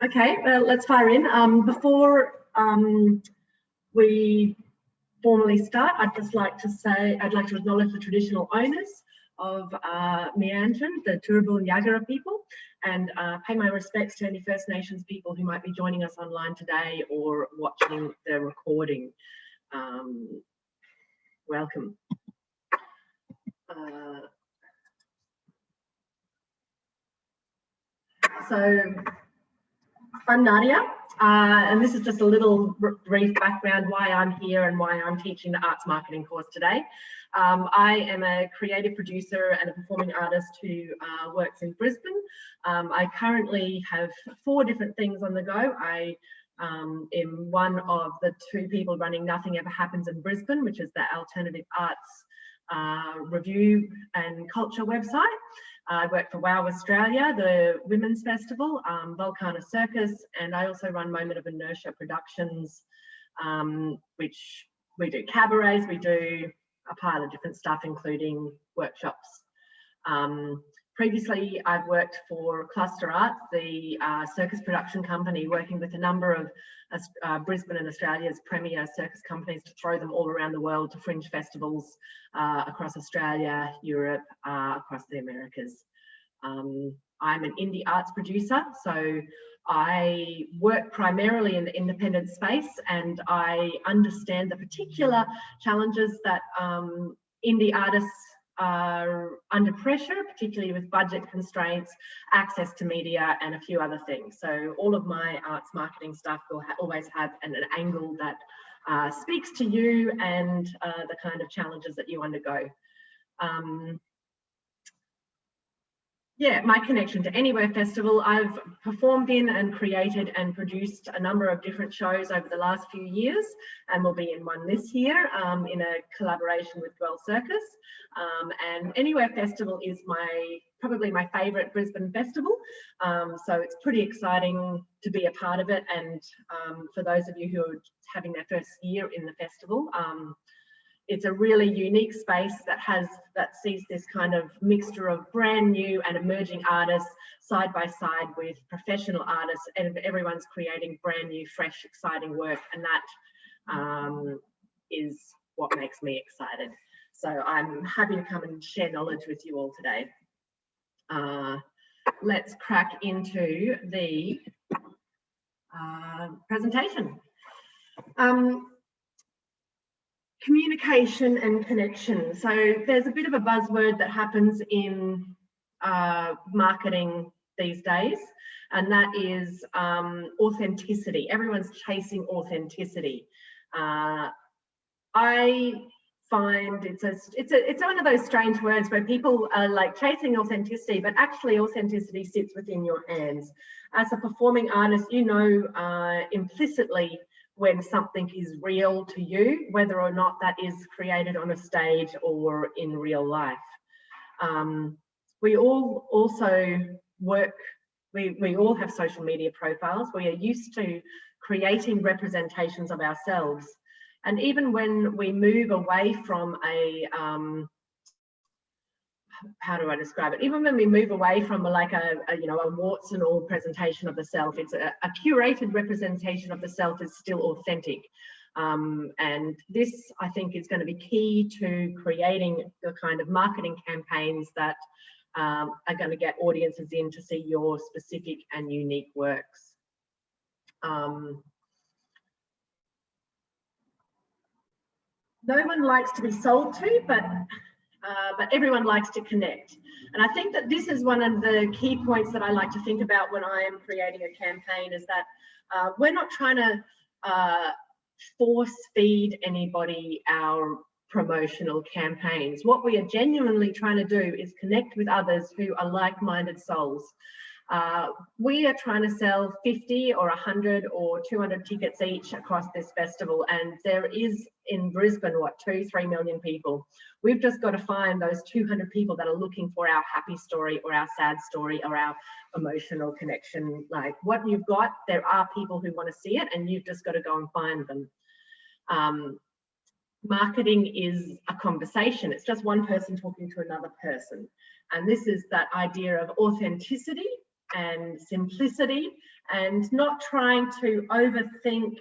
Okay, well, let's fire in. Before we formally start, I'd like to acknowledge the traditional owners of Meandrin, the Turrbal and Yagara people, and pay my respects to any First Nations people who might be joining us online today or watching the recording. Welcome. So I'm Nadia, and this is just a little brief background why I'm here and why I'm teaching the arts marketing course today. I am a creative producer and a performing artist who works in Brisbane. I currently have 4 different things on the go. I am one of the 2 people running Nothing Ever Happens in Brisbane, which is the alternative arts review and culture website. I work for WOW Australia, the Women's Festival, Volcana Circus, and I also run Moment of Inertia Productions, which we do cabarets, we do a pile of different stuff, including workshops. Previously, I've worked for Cluster Arts, the circus production company, working with a number of Brisbane and Australia's premier circus companies to throw them all around the world to fringe festivals across Australia, Europe, across the Americas. I'm an indie arts producer, so I work primarily in the independent space, and I understand the particular challenges that indie artists are under pressure, particularly with budget constraints, access to media, and a few other things. So all of my arts marketing stuff will always have an angle that speaks to you and the kind of challenges that you undergo. Yeah, my connection to Anywhere Festival, I've performed in and created and produced a number of different shows over the last few years, and will be in one this year in a collaboration with Guerrilla Circus. And Anywhere Festival is probably my favourite Brisbane festival, so it's pretty exciting to be a part of it. And for those of you who are having their first year in the festival, it's a really unique space that sees this kind of mixture of brand new and emerging artists side by side with professional artists, and everyone's creating brand new, fresh, exciting work, and that is what makes me excited. So I'm happy to come and share knowledge with you all today. Let's crack into the presentation. Communication and connection. So there's a bit of a buzzword that happens in marketing these days, and that is authenticity. Everyone's chasing authenticity. I find it's one of those strange words where people are like chasing authenticity, but actually authenticity sits within your hands. As a performing artist, you know implicitly when something is real to you, whether or not that is created on a stage or in real life. We all also work, we all have social media profiles. We are used to creating representations of ourselves. And even when we move away from how do I describe it? Even when we move away from like a warts and all presentation of the self, it's a curated representation of the self is still authentic. And this, I think, is going to be key to creating the kind of marketing campaigns that are going to get audiences in to see your specific and unique works. No one likes to be sold to, but everyone likes to connect. And I think that this is one of the key points that I like to think about when I am creating a campaign, is that we're not trying to force feed anybody our promotional campaigns. What we are genuinely trying to do is connect with others who are like-minded souls. We are trying to sell 50 or 100 or 200 tickets each across this festival, and there is in Brisbane, what, 2-3 million people. We've just got to find those 200 people that are looking for our happy story or our sad story or our emotional connection. Like what you've got, there are people who want to see it, and you've just got to go and find them. Marketing is a conversation. It's just one person talking to another person. And this is that idea of authenticity and simplicity, and not trying to overthink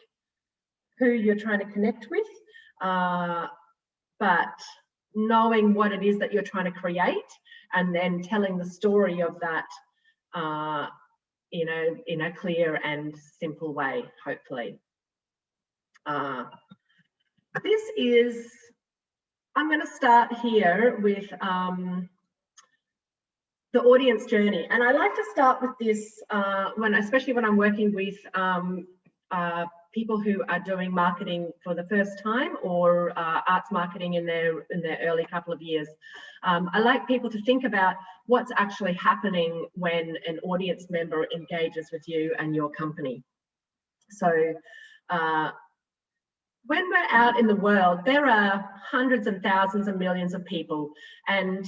who you're trying to connect with, but knowing what it is that you're trying to create, and then telling the story of that in a clear and simple way, hopefully. I'm going to start here with the audience journey. And I like to start with this especially when I'm working with people who are doing marketing for the first time, or arts marketing in their early couple of years. I like people to think about what's actually happening when an audience member engages with you and your company. So when we're out in the world, there are hundreds and thousands and millions of people, and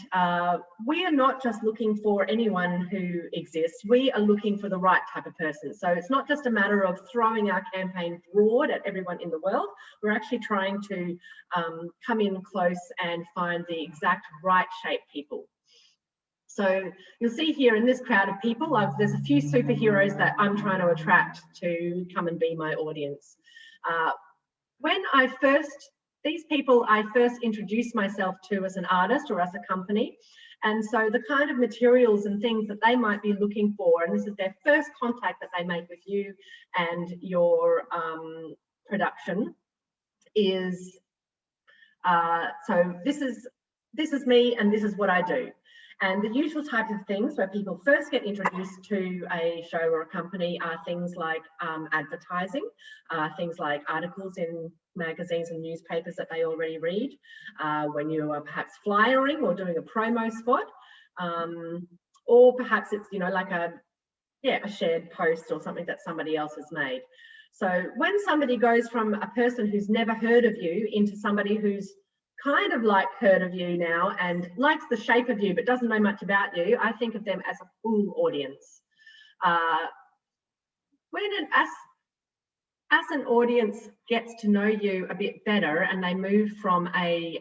we are not just looking for anyone who exists. We are looking for the right type of person. So it's not just a matter of throwing our campaign broad at everyone in the world. We're actually trying to come in close and find the exact right shape people. So you'll see here in this crowd of people, there's a few superheroes that I'm trying to attract to come and be my audience. These people I first introduced myself to as an artist or as a company. And so the kind of materials and things that they might be looking for, and this is their first contact that they make with you and your production, is, so this is me and this is what I do. And the usual types of things where people first get introduced to a show or a company are things like advertising, things like articles in magazines and newspapers that they already read, when you are perhaps flyering or doing a promo spot, or perhaps it's, like a shared post or something that somebody else has made. So when somebody goes from a person who's never heard of you into somebody who's kind of like heard of you now and likes the shape of you but doesn't know much about you, I think of them as a full audience. As an audience gets to know you a bit better and they move from they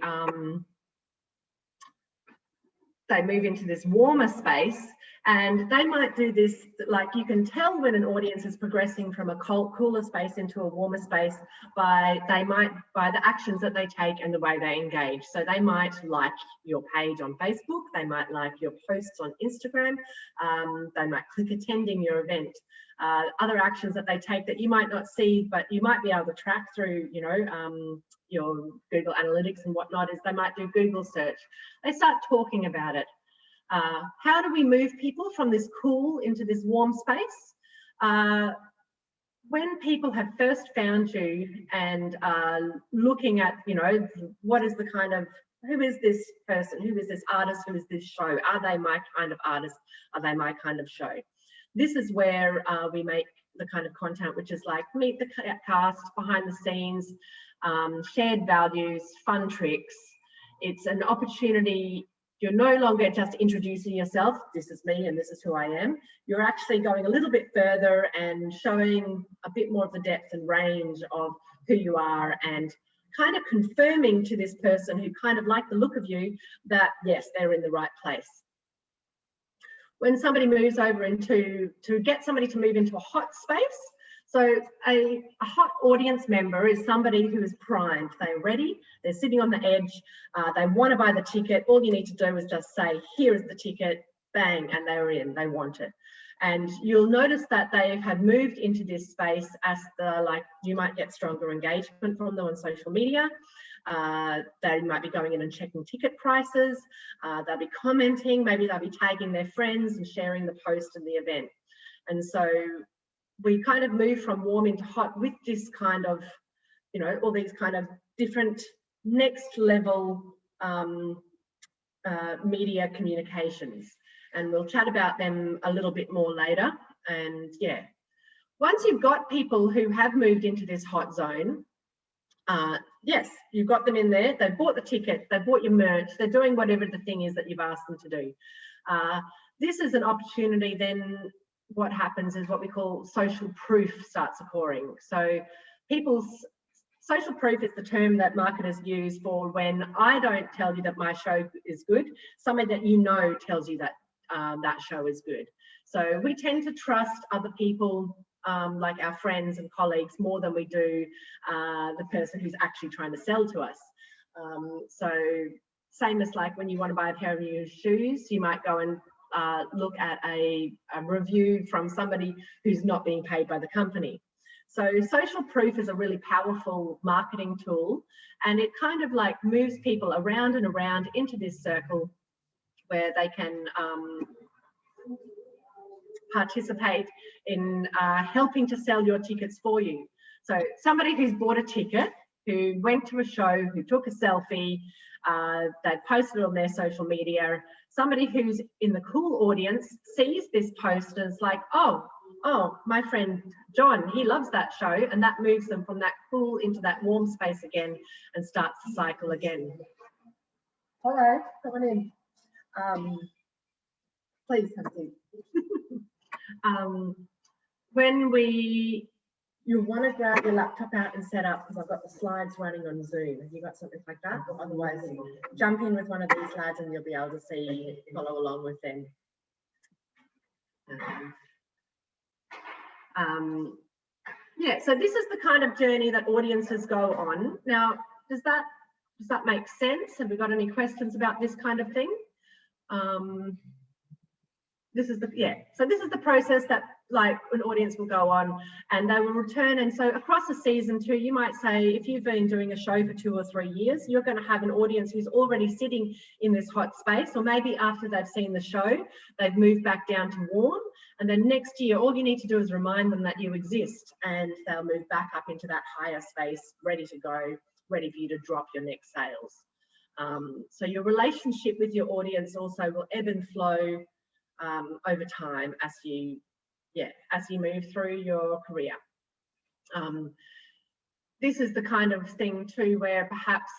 move into this warmer space, and they might do this, like you can tell when an audience is progressing from a cooler space into a warmer space by the actions that they take and the way they engage. So they might like your page on Facebook, they might like your posts on Instagram, they might click attending your event. Other actions that they take that you might not see, but you might be able to track through, your Google Analytics and whatnot, is they might do Google search. They start talking about it. How do we move people from this cool into this warm space? When people have first found you and looking at, what is the kind of, who is this person? Who is this artist? Who is this show? Are they my kind of artist? Are they my kind of show? This is where we make the kind of content which is like meet the cast, behind the scenes, shared values, fun tricks. It's an opportunity. You're no longer just introducing yourself, this is me and this is who I am. You're actually going a little bit further and showing a bit more of the depth and range of who you are, and kind of confirming to this person who kind of like the look of you that, yes, they're in the right place. When somebody moves over to get somebody to move into a hot space, so a hot audience member is somebody who is primed. They're ready, they're sitting on the edge, they want to buy the ticket. All you need to do is just say, here is the ticket, bang, and they're in, they want it. And you'll notice that they have moved into this space as you might get stronger engagement from them on social media. They might be going in and checking ticket prices. They'll be commenting, maybe they'll be tagging their friends and sharing the post of the event. And so we kind of move from warm into hot with this kind of, all these kind of different next level media communications. And we'll chat about them a little bit more later. And yeah, once you've got people who have moved into this hot zone, yes, you've got them in there, they've bought the ticket, they've bought your merch, they're doing whatever the thing is that you've asked them to do. This is an opportunity. Then what happens is what we call social proof starts occurring. So people's social proof is the term that marketers use for when I don't tell you that my show is good, somebody that tells you that that show is good. So we tend to trust other people, like our friends and colleagues, more than we do the person who's actually trying to sell to us. So same as like when you want to buy a pair of new shoes, you might go and look at a review from somebody who's not being paid by the company. So social proof is a really powerful marketing tool, and it kind of like moves people around and around into this circle where they can participate in helping to sell your tickets for you. So somebody who's bought a ticket, who went to a show, who took a selfie, they posted it on their social media, somebody who's in the cool audience sees this post and is like, oh, my friend John, he loves that show, and that moves them from that cool into that warm space again and starts the cycle again. Hello, come on in. Please have a seat. You want to grab your laptop out and set up, because I've got the slides running on Zoom. Have you got something like that? Otherwise, jump in with one of these slides and you'll be able to see, follow along with them. Yeah, so this is the kind of journey that audiences go on. Now, does that make sense? Have we got any questions about this kind of thing? This is the process that like an audience will go on, and they will return. And so across a season too, you might say, if you've been doing a show for 2 or 3 years, you're going to have an audience who's already sitting in this hot space, or maybe after they've seen the show, they've moved back down to warm. And then next year, all you need to do is remind them that you exist, and they'll move back up into that higher space, ready to go, ready for you to drop your next sales. So your relationship with your audience also will ebb and flow over time as you move through your career. This is the kind of thing too where perhaps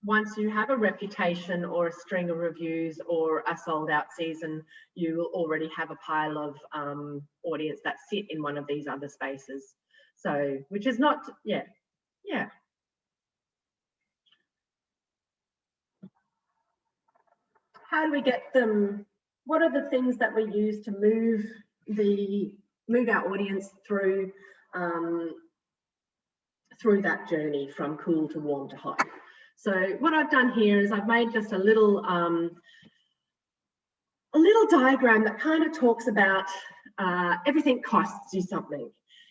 once you have a reputation or a string of reviews or a sold out season, you will already have a pile of audience that sit in one of these other spaces. So, which is not, yeah. How do we get them? What are the things that we use to move our audience through that journey from cool to warm to hot? So what I've done here is I've made just a little diagram that kind of talks about everything costs you something.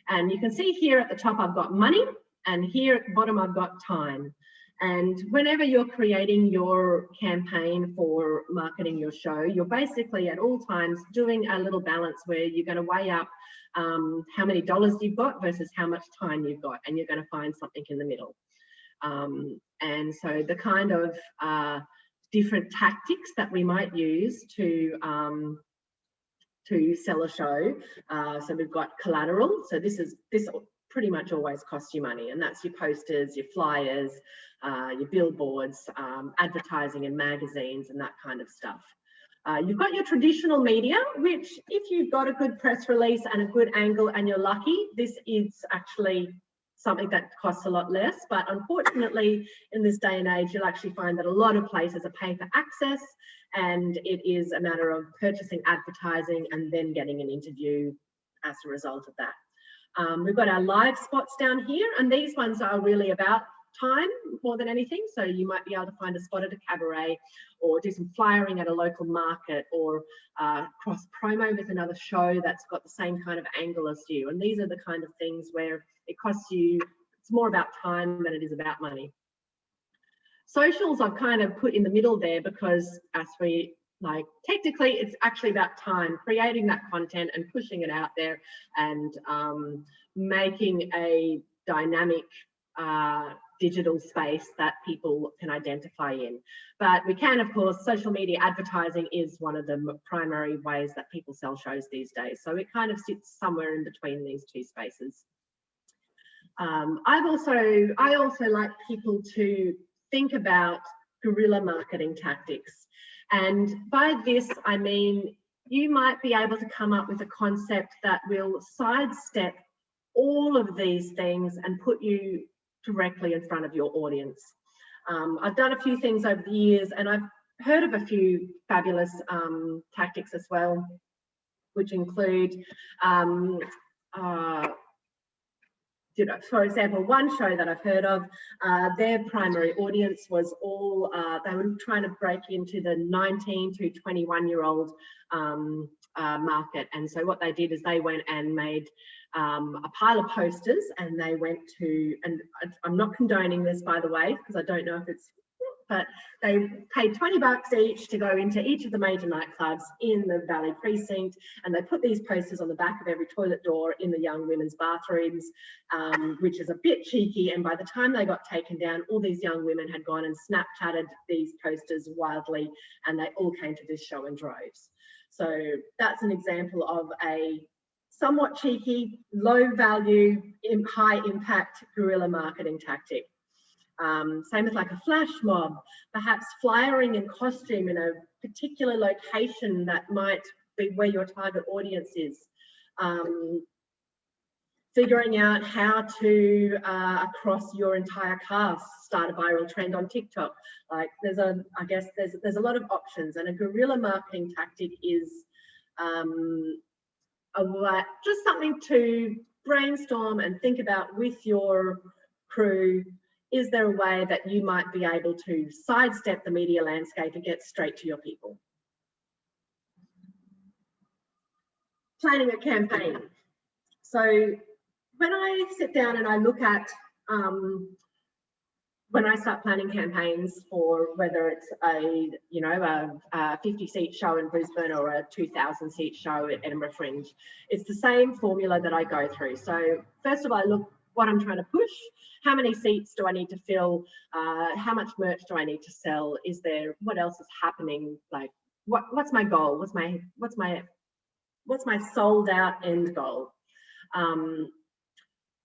And you can see here at the top I've got money, and here at the bottom I've got time. And whenever you're creating your campaign for marketing your show, you're basically at all times doing a little balance where you're going to weigh up how many dollars you've got versus how much time you've got, and you're going to find something in the middle. And so the kind of different tactics that we might use to sell a show. So we've got collateral. So this pretty much always costs you money, and that's your posters, your flyers, your billboards, advertising in magazines and that kind of stuff. You've got your traditional media, which if you've got a good press release and a good angle and you're lucky, this is actually something that costs a lot less. But unfortunately, in this day and age, you'll actually find that a lot of places are paying for access, and it is a matter of purchasing advertising and then getting an interview as a result of that. We've got our live spots down here, and these ones are really about time more than anything. So you might be able to find a spot at a cabaret, or do some flyering at a local market, or cross promo with another show that's got the same kind of angle as you. And these are the kind of things where it costs you, it's more about time than it is about money. Socials I've kind of put in the middle there because technically it's actually about time, creating that content and pushing it out there, and making a dynamic digital space that people can identify in. But we can, of course, social media advertising is one of the primary ways that people sell shows these days. So it kind of sits somewhere in between these two spaces. I also like people to think about guerrilla marketing tactics. And by this, I mean, you might be able to come up with a concept that will sidestep all of these things and put you directly in front of your audience. I've done a few things over the years, and I've heard of a few fabulous tactics as well. which include, for example, one show that I've heard of, their primary audience was all, they were trying to break into the 19 to 21-year-old market. And so what they did is they went and made a pile of posters, and they went to, and I'm not condoning this, by the way, because I don't know if it's, but they paid $20 each to go into each of the major nightclubs in the Valley precinct, and they put these posters on the back of every toilet door in the young women's bathrooms, which is a bit cheeky. And by the time they got taken down, all these young women had gone and Snapchatted these posters wildly, and they all came to this show in droves. So that's an example of a somewhat cheeky, low value, high impact guerrilla marketing tactic. Same as like a flash mob, perhaps flyering in costume in a particular location that might be where your target audience is. Figuring out how to, across your entire cast, start a viral trend on TikTok. Like I guess there's a lot of options, and a guerrilla marketing tactic is just something to brainstorm and think about with your crew. Is there a way that you might be able to sidestep the media landscape and get straight to your people? Planning a campaign. So when I sit down and I look at, when I start planning campaigns for whether it's a 50-seat show in Brisbane or a 2,000-seat show at Edinburgh Fringe, it's the same formula that I go through. So first of all, I look what I'm trying to push. How many seats do I need to fill? How much merch do I need to sell? What else is happening? Like, what's my goal? What's my sold out end goal?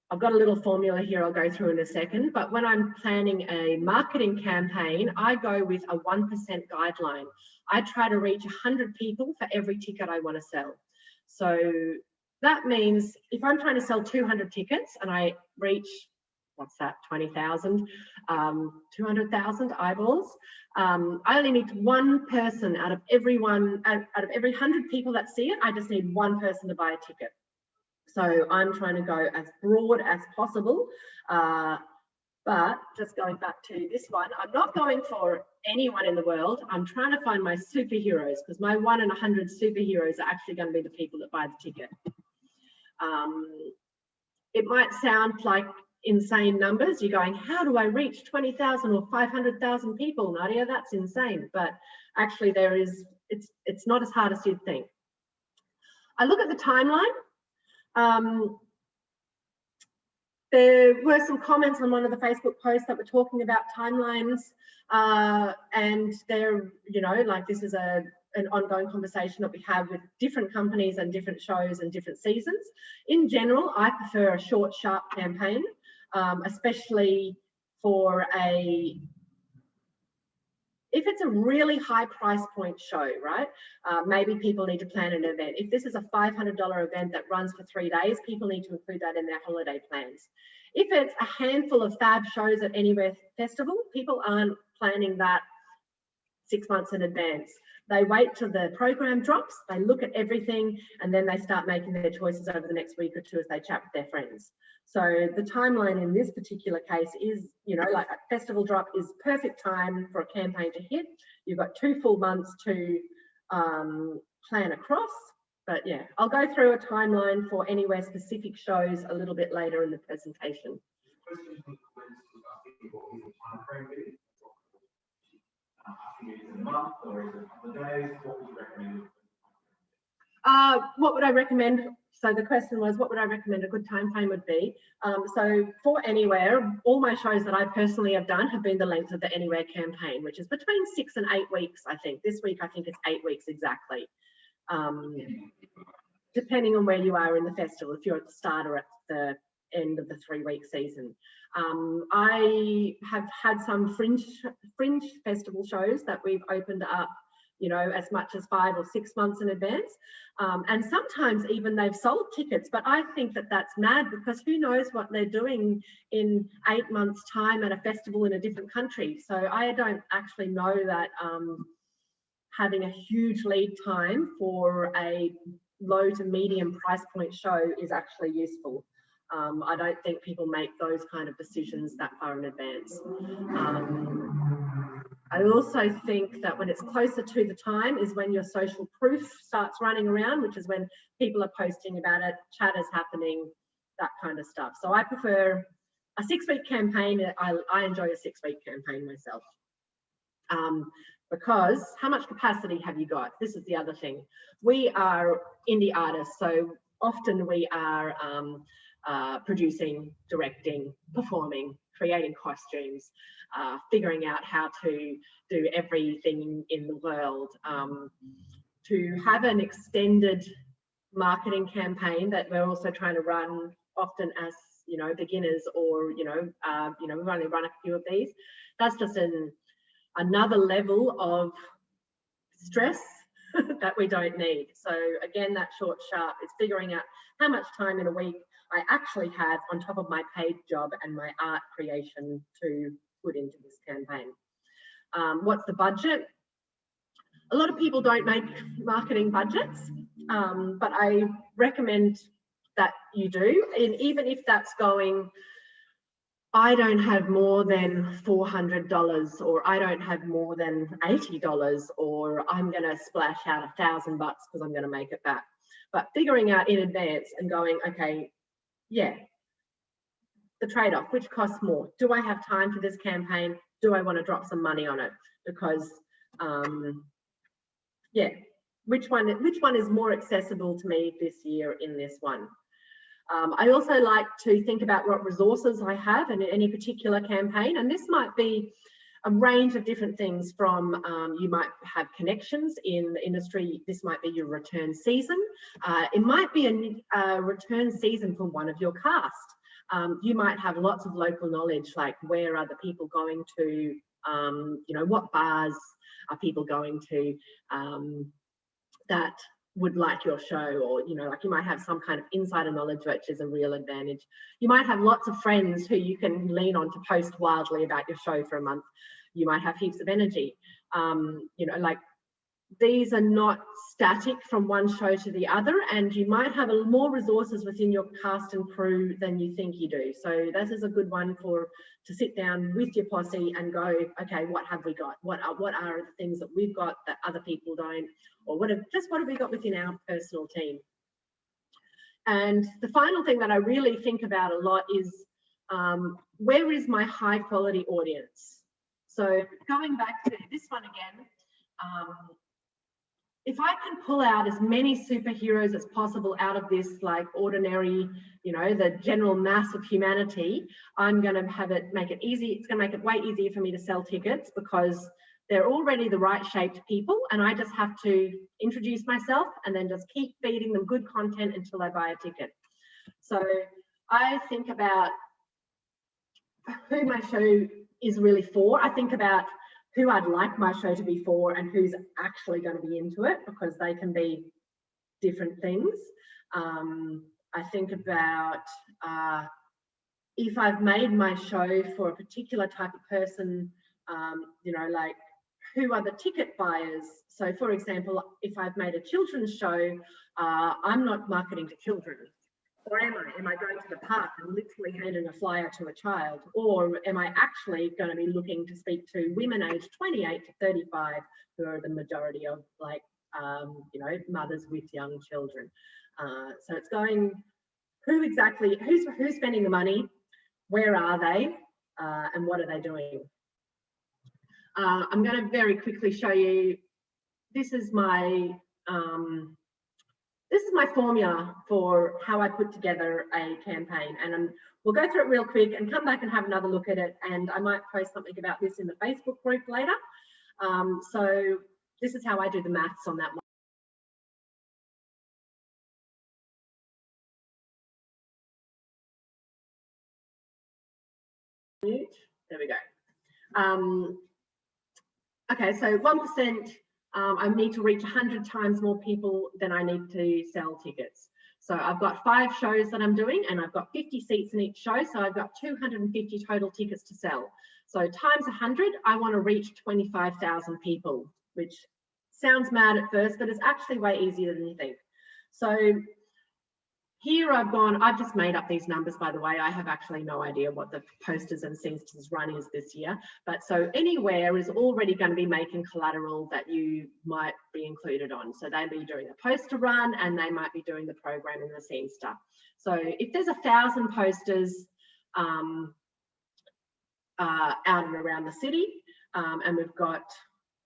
I've got a little formula here I'll go through in a second, but when I'm planning a marketing campaign, I go with a 1% guideline. I try to reach 100 people for every ticket I want to sell. So that means if I'm trying to sell 200 tickets and I reach, what's that, 20,000, 200,000 eyeballs, I only need one person out of every 100 people that see it. I just need one person to buy a ticket. So I'm trying to go as broad as possible, but just going back to this one, I'm not going for anyone in the world. I'm trying to find my superheroes, because my 1 in 100 superheroes are actually going to be the people that buy the ticket. It might sound like insane numbers. You're going, how do I reach 20,000 or 500,000 people, Nadia? That's insane. But actually it's not as hard as you'd think. I look at the timeline. There were some comments on one of the Facebook posts that were talking about timelines, and they're, like this is an ongoing conversation that we have with different companies and different shows and different seasons. In general, I prefer a short, sharp campaign, especially for if it's a really high price point show, right? Maybe people need to plan an event. If this is a $500 event that runs for 3 days, people need to include that in their holiday plans. If it's a handful of fab shows at Anywhere Festival, people aren't planning that 6 months in advance. They wait till the program drops, they look at everything, and then they start making their choices over the next week or two as they chat with their friends. So the timeline in this particular case is, like a festival drop is perfect time for a campaign to hit. You've got 2 full months to plan across. But yeah, I'll go through a timeline for Anywhere specific shows a little bit later in the presentation. What would I recommend? So the question was, what would I recommend a good time frame would be? So for Anywhere, all my shows that I personally have done have been the length of the Anywhere campaign, which is between 6 and 8 weeks, I think. This week, I think it's 8 weeks exactly. Depending on where you are in the festival, if you're at the start or at the end of the 3-week season. I have had some fringe festival shows that we've opened up, as much as 5 or 6 months in advance. And sometimes even they've sold tickets, but I think that that's mad, because who knows what they're doing in 8 months' time at a festival in a different country. So I don't actually know that having a huge lead time for a low to medium price point show is actually useful. I don't think people make those kind of decisions that far in advance. I also think that when it's closer to the time is when your social proof starts running around, which is when people are posting about it, chat is happening, that kind of stuff. So I prefer a 6-week campaign. I enjoy a 6-week campaign myself. Because how much capacity have you got? This is the other thing. We are indie artists, so often we are producing, directing, performing, creating costumes, figuring out how to do everything in the world. To have an extended marketing campaign that we're also trying to run often as, you know, beginners, or, we've only run a few of these. That's just another level of stress that we don't need. So again, that short sharp is figuring out how much time in a week I actually have on top of my paid job and my art creation to put into this campaign. What's the budget? A lot of people don't make marketing budgets, but I recommend that you do. And even if that's going, I don't have more than $400, or I don't have more than $80, or I'm going to splash out $1,000 because I'm going to make it back. But figuring out in advance and going, okay, yeah, the trade-off, which costs more? Do I have time for this campaign? Do I want to drop some money on it? Because, yeah, which one is more accessible to me this year in this one? I also like to think about what resources I have in any particular campaign, and this might be a range of different things from you might have connections in the industry. This might be your return season. It might be a return season for one of your cast. You might have lots of local knowledge, like where are the people going to, what bars are people going to that would like your show, or like you might have some kind of insider knowledge, which is a real advantage. You might have lots of friends who you can lean on to post wildly about your show for a month. You might have heaps of energy. Like these are not static from one show to the other, and you might have more resources within your cast and crew than you think you do. So this is a good one to sit down with your posse and go, okay, what have we got? What are the things that we've got that other people don't? Or what have we got within our personal team? And the final thing that I really think about a lot is where is my high quality audience? So going back to this one again, if I can pull out as many superheroes as possible out of this like ordinary, the general mass of humanity, I'm going to make it easy. It's going to make it way easier for me to sell tickets because they're already the right shaped people, and I just have to introduce myself and then just keep feeding them good content until they buy a ticket. So I think about who my show is really for. I think about who I'd like my show to be for and who's actually going to be into it, because they can be different things. I think about if I've made my show for a particular type of person, like who are the ticket buyers? So for example, if I've made a children's show, I'm not marketing to children. Or am I? Am I going to the park and literally handing a flyer to a child? Or am I actually going to be looking to speak to women aged 28 to 35, who are the majority of mothers with young children? So it's going, who's spending the money? Where are they? And what are they doing? I'm going to very quickly show you, this is my formula for how I put together a campaign, and we'll go through it real quick and come back and have another look at it, and I might post something about this in the Facebook group later. So this is how I do the maths on that one. There we go. Okay, so 1%, I need to reach 100 times more people than I need to sell tickets. So I've got 5 shows that I'm doing, and I've got 50 seats in each show, so I've got 250 total tickets to sell. So times 100, I want to reach 25,000 people, which sounds mad at first, but it's actually way easier than you think. So here I've just made up these numbers, by the way. I have actually no idea what the posters and scenes run is this year. But so anywhere is already going to be making collateral that you might be included on. So they'll be doing a poster run and they might be doing the program and the scene stuff. So if there's 1,000 posters out and around the city, and we've got,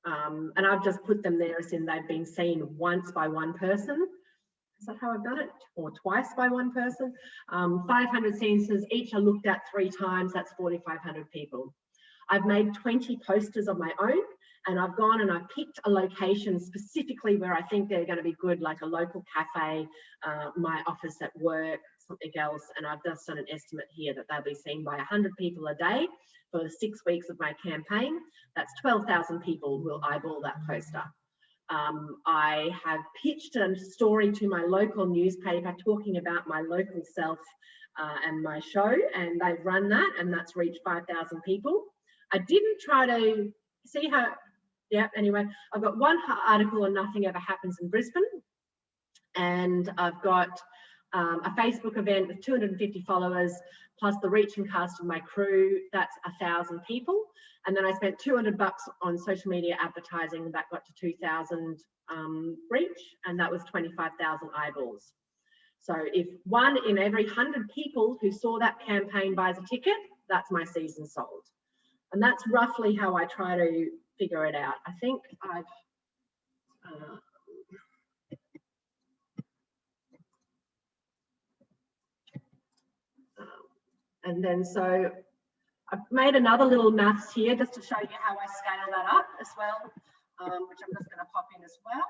and I've just put them there as in they've been seen once by one person. Is that how I've done it? Or twice by one person? 500 scenes, each are looked at 3 times, that's 4,500 people. I've made 20 posters of my own, and I've gone and I've picked a location specifically where I think they're going to be good, like a local cafe, my office at work, something else, and I've just done an estimate here that they'll be seen by 100 people a day for the 6 weeks of my campaign. That's 12,000 people will eyeball that poster. I have pitched a story to my local newspaper talking about my local self and my show, and they've run that, and that's reached 5,000 people. I didn't try to see how, yeah, anyway, I've got one article on Nothing Ever Happens in Brisbane, and I've got a Facebook event with 250 followers, plus the reach and cast of my crew, that's 1,000 people. And then I spent $200 on social media advertising, that got to 2,000 reach, and that was 25,000 eyeballs. So if 1 in every 100 people who saw that campaign buys a ticket, that's my season sold. And that's roughly how I try to figure it out. I think I've, and then so I've made another little maths here just to show you how I scale that up as well, which I'm just going to pop in as well,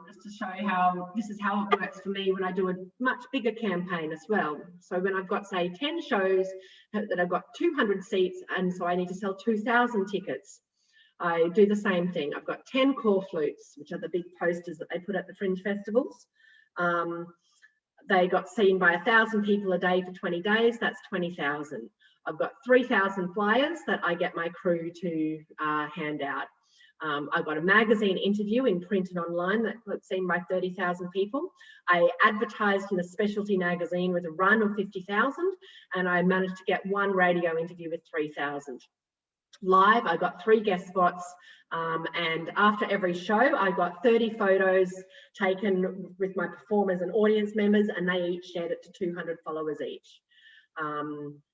just to show you how this is how it works for me when I do a much bigger campaign as well. So when I've got, say, 10 shows that I've got 200 seats, and so I need to sell 2,000 tickets, I do the same thing. I've got 10 core flutes, which are the big posters that they put at the fringe festivals. They got seen by 1,000 people a day for 20 days, that's 20,000. I've got 3,000 flyers that I get my crew to hand out. I've got a magazine interview in print and online that got seen by 30,000 people. I advertised in a specialty magazine with a run of 50,000, and I managed to get 1 radio interview with 3,000. Live, I got 3 guest spots, and after every show, I got 30 photos taken with my performers and audience members, and they each shared it to 200 followers each.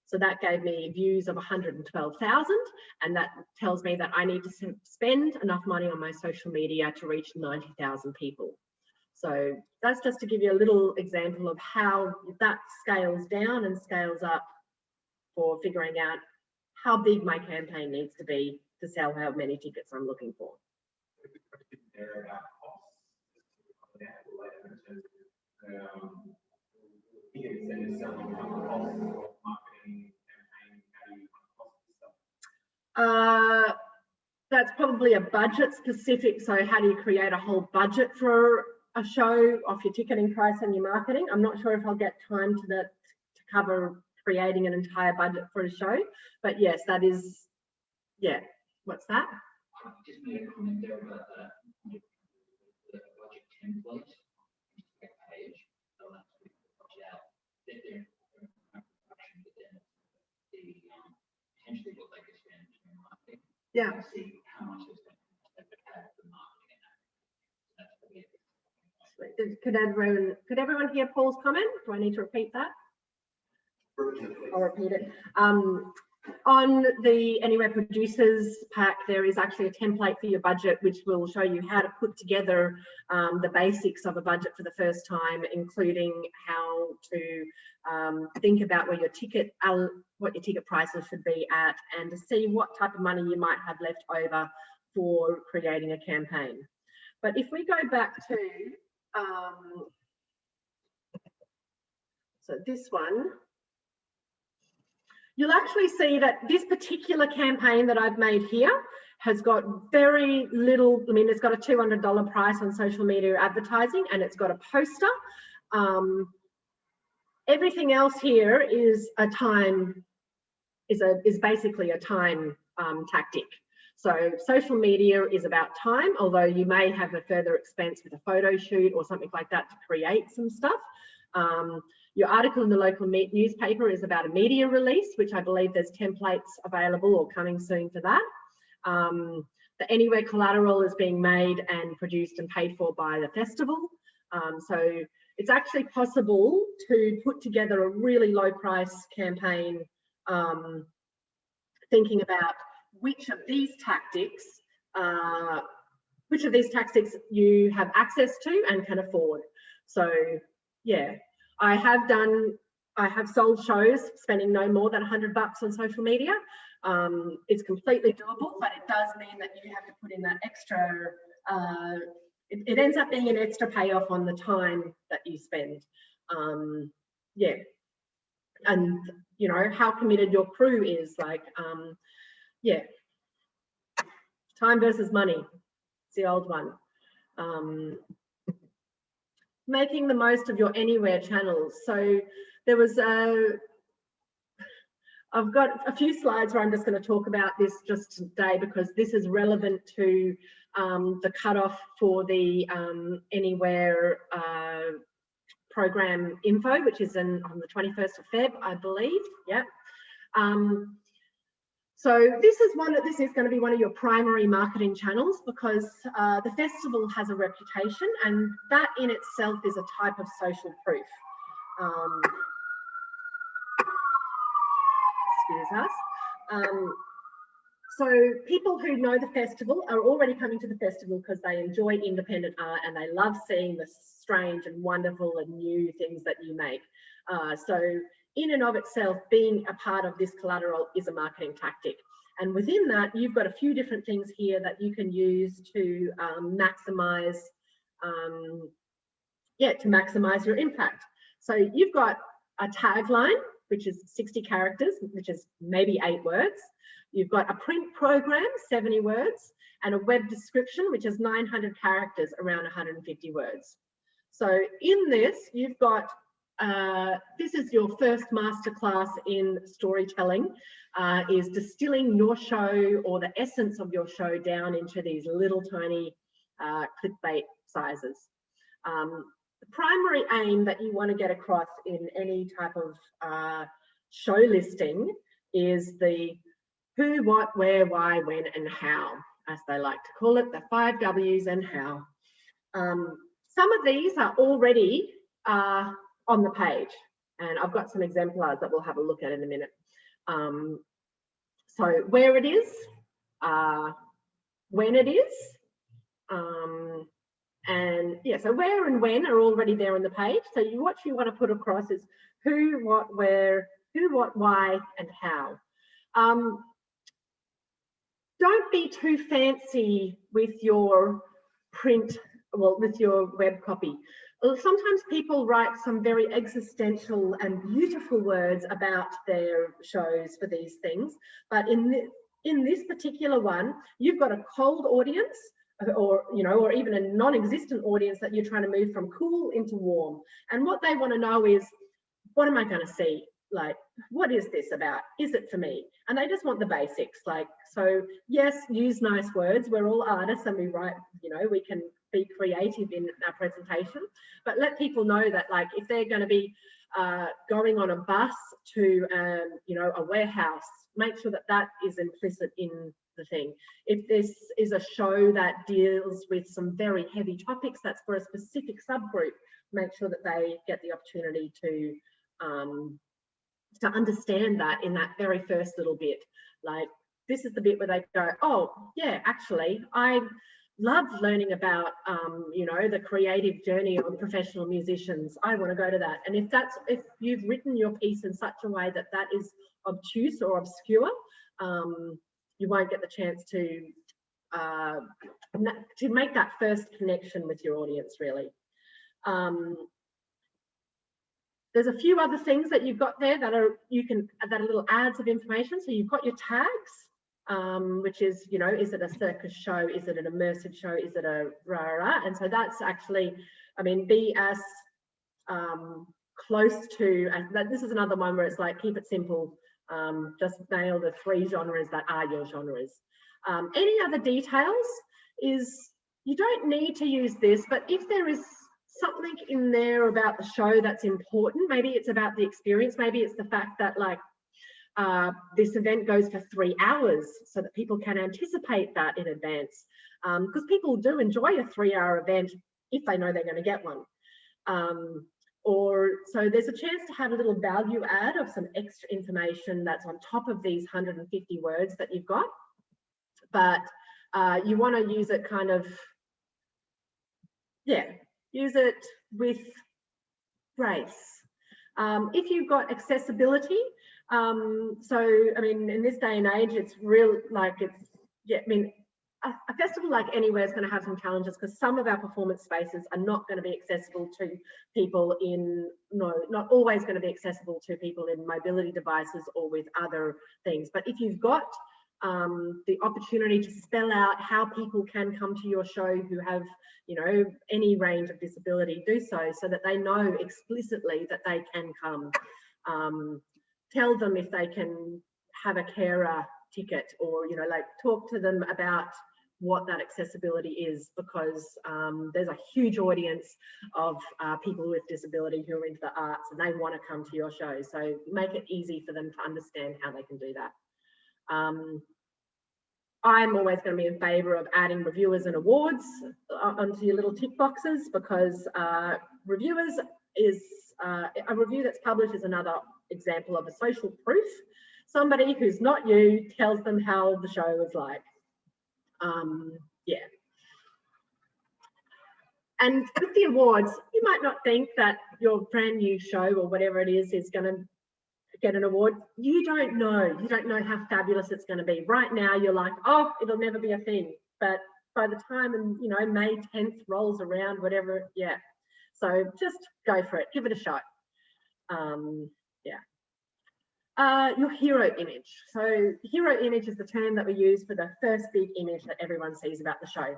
So that gave me views of 112,000, and that tells me that I need to spend enough money on my social media to reach 90,000 people. So that's just to give you a little example of how that scales down and scales up for figuring out how big my campaign needs to be to sell how many tickets I'm looking for. That's probably a budget specific. So how do you create a whole budget for a show off your ticketing price and your marketing? I'm not sure if I'll get time to cover creating an entire budget for a show, but yes, that is, yeah. What's that? Just made a comment there about the budget template page. So that's watch out that they're production, but then the potentially what they could spend in marketing. Yeah. See how much they have for marketing. Could everyone hear Paul's comment? Do I need to repeat that? I'll repeat it. On the Anywhere Producers pack, there is actually a template for your budget, which will show you how to put together the basics of a budget for the first time, including how to think about where your ticket, what your ticket prices should be at, and to see what type of money you might have left over for creating a campaign. But if we go back to, so this one, you'll actually see that this particular campaign that I've made here has got very little, I mean, it's got a $200 price on social media advertising, and it's got a poster. Everything else here is a time, is basically a time tactic. So social media is about time, although you may have a further expense with a photo shoot or something like that to create some stuff. Your article in the local newspaper is about a media release, which I believe there's templates available or coming soon for that. The Anywhere collateral is being made and produced and paid for by the festival. So it's actually possible to put together a really low price campaign, thinking about which of these tactics you have access to and can afford. So yeah, I have sold shows spending no more than $100 on social media. It's completely doable, but it does mean that you have to put in that extra, it ends up being an extra payoff on the time that you spend. Yeah, and you know how committed your crew is, like, yeah, time versus money, it's the old one. Making the most of your Anywhere channels. So there was I've got a few slides where I'm just going to talk about this just today because this is relevant to the cutoff for the Anywhere program info, which is on the 21st of Feb, I believe. Yep. So this is going to be one of your primary marketing channels because the festival has a reputation, and that in itself is a type of social proof. Excuse us. So people who know the festival are already coming to the festival because they enjoy independent art and they love seeing the strange and wonderful and new things that you make. So in and of itself, being a part of this collateral is a marketing tactic. And within that, you've got a few different things here that you can use to maximize your impact. So you've got a tagline, which is 60 characters, which is maybe 8 words. You've got a print program, 70 words, and a web description, which is 900 characters, around 150 words. So in this, you've got, this is your first masterclass in storytelling, is distilling your show or the essence of your show down into these little tiny clickbait sizes. The primary aim that you want to get across in any type of show listing is the who, what, where, why, when, and how, as they like to call it, the 5 W's and how. Some of these are already on the page, and I've got some exemplars that we'll have a look at in a minute. So where it is, when it is, and yeah, so where and when are already there on the page. So what you want to put across is who, what, where, who, what, why, and how. Don't be too fancy with your print, well, with your web copy. Sometimes people write some very existential and beautiful words about their shows for these things, but in this particular one, you've got a cold audience, or or even a non-existent audience that you're trying to move from cool into warm. And what they want to know is, what am I going to see? Like, what is this about? Is it for me? And they just want the basics. Like, so yes, use nice words. We're all artists and we write, we can be creative in our presentation, but let people know that, like, if they're going to be going on a bus to, a warehouse, make sure that that is implicit in the thing. If this is a show that deals with some very heavy topics, that's for a specific subgroup, make sure that they get the opportunity to understand that in that very first little bit. Like, this is the bit where they go, oh yeah, actually I love learning about the creative journey of professional musicians. I want to go to that. And if you've written your piece in such a way that that is obtuse or obscure, you won't get the chance to make that first connection with your audience, really. There's a few other things that you've got there that are little ads of information. So you've got your tags, which is, is it a circus show? Is it an immersive show? Is it a rah-rah? And so that's actually, be as close to, this is another one where it's like, keep it simple, just nail the 3 genres that are your genres. Any other details is, you don't need to use this, but if there is something in there about the show that's important, maybe it's about the experience, maybe it's the fact that like this event goes for 3 hours so that people can anticipate that in advance, because people do enjoy a 3-hour event if they know they're going to get one. Or so there's a chance to have a little value add of some extra information that's on top of these 150 words that you've got, but you want to use it kind of, yeah, use it with grace. If you've got accessibility, so I mean, in this day and age, it's real, like it's, yeah, I mean, a festival like Anywhere is going to have some challenges because some of our performance spaces are not going to be accessible to people in, no, not always going to be accessible to people in mobility devices or with other things. But if you've got the opportunity to spell out how people can come to your show who have, you know, any range of disability, do so that they know explicitly that they can come. Tell them if they can have a carer ticket, or, you know, like talk to them about what that accessibility is, because there's a huge audience of people with disability who are into the arts and they want to come to your show. So make it easy for them to understand how they can do that. I'm always going to be in favour of adding reviewers and awards onto your little tick boxes, because reviewers is a review that's published is another example of a social proof. Somebody who's not you tells them how the show was like. Yeah. And with the awards, you might not think that your brand new show or whatever it is going to get an award. You don't know. You don't know how fabulous it's going to be. Right now, you're like, oh, it'll never be a thing. But by the time, you know, May 10th rolls around, whatever, yeah. So just go for it. Give it a shot. Yeah. Your hero image. So hero image is the term that we use for the first big image that everyone sees about the show.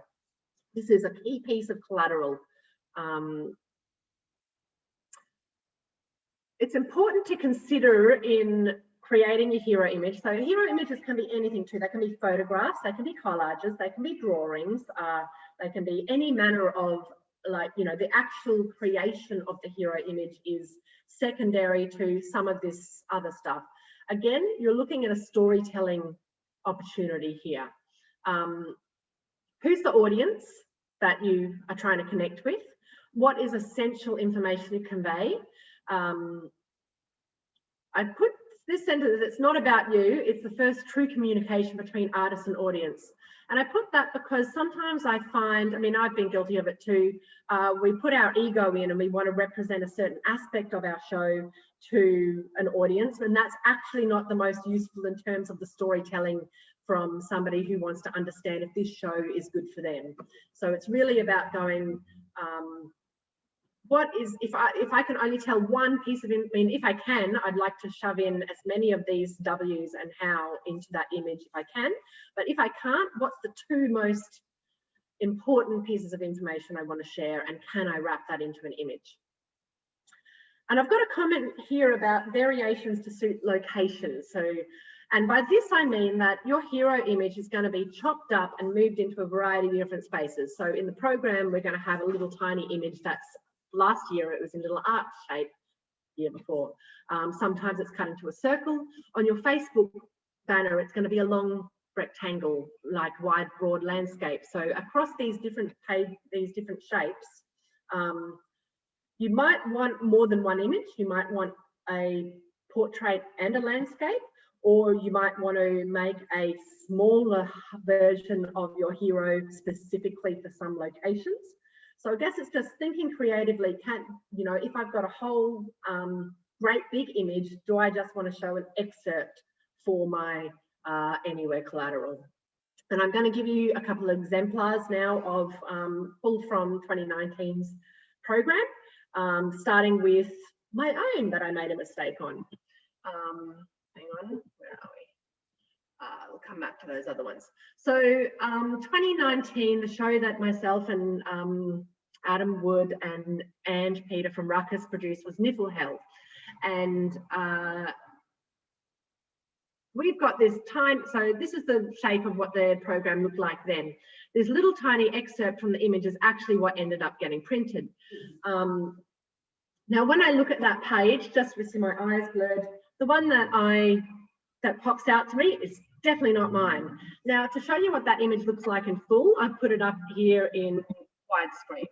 This is a key piece of collateral. It's important to consider in creating your hero image. So hero images can be anything too. They can be photographs, they can be collages, they can be drawings, they can be any manner of, like, you know, the actual creation of the hero image is secondary to some of this other stuff. Again, you're looking at a storytelling opportunity here. Who's the audience that you are trying to connect with? What is essential information to convey? I put this sentence, it's not about you, it's the first true communication between artist and audience. And I put that because sometimes I find, I mean, I've been guilty of it too, we put our ego in and we want to represent a certain aspect of our show to an audience, and that's actually not the most useful in terms of the storytelling from somebody who wants to understand if this show is good for them. So it's really about going, what is, if I can only tell one piece of, I mean, if I can, I'd like to shove in as many of these W's and how into that image if I can. But if I can't, what's the two most important pieces of information I want to share, and can I wrap that into an image? And I've got a comment here about variations to suit locations. So, and by this I mean that your hero image is going to be chopped up and moved into a variety of different spaces. So in the program, we're going to have a little tiny image that's, last year it was in little arc shape, year before. Sometimes it's cut into a circle. On your Facebook banner, it's going to be a long rectangle, like wide, broad landscape. So across these different shapes, you might want more than one image. You might want a portrait and a landscape, or you might want to make a smaller version of your hero specifically for some locations. So I guess it's just thinking creatively. Can, you know, if I've got a whole great big image, do I just want to show an excerpt for my Anywhere collateral? And I'm going to give you a couple of exemplars now of pulled from 2019's program, starting with my own that I made a mistake on. Hang on, where are we? We'll come back to those other ones. So 2019, the show that myself and Adam Wood and Peter from Ruckus produced was Niffle Hell. And we've got this tiny, so this is the shape of what the program looked like then. This little tiny excerpt from the image is actually what ended up getting printed. Now, when I look at that page, just with my eyes blurred, the one that pops out to me is definitely not mine. Now, to show you what that image looks like in full, I've put it up here in widescreen.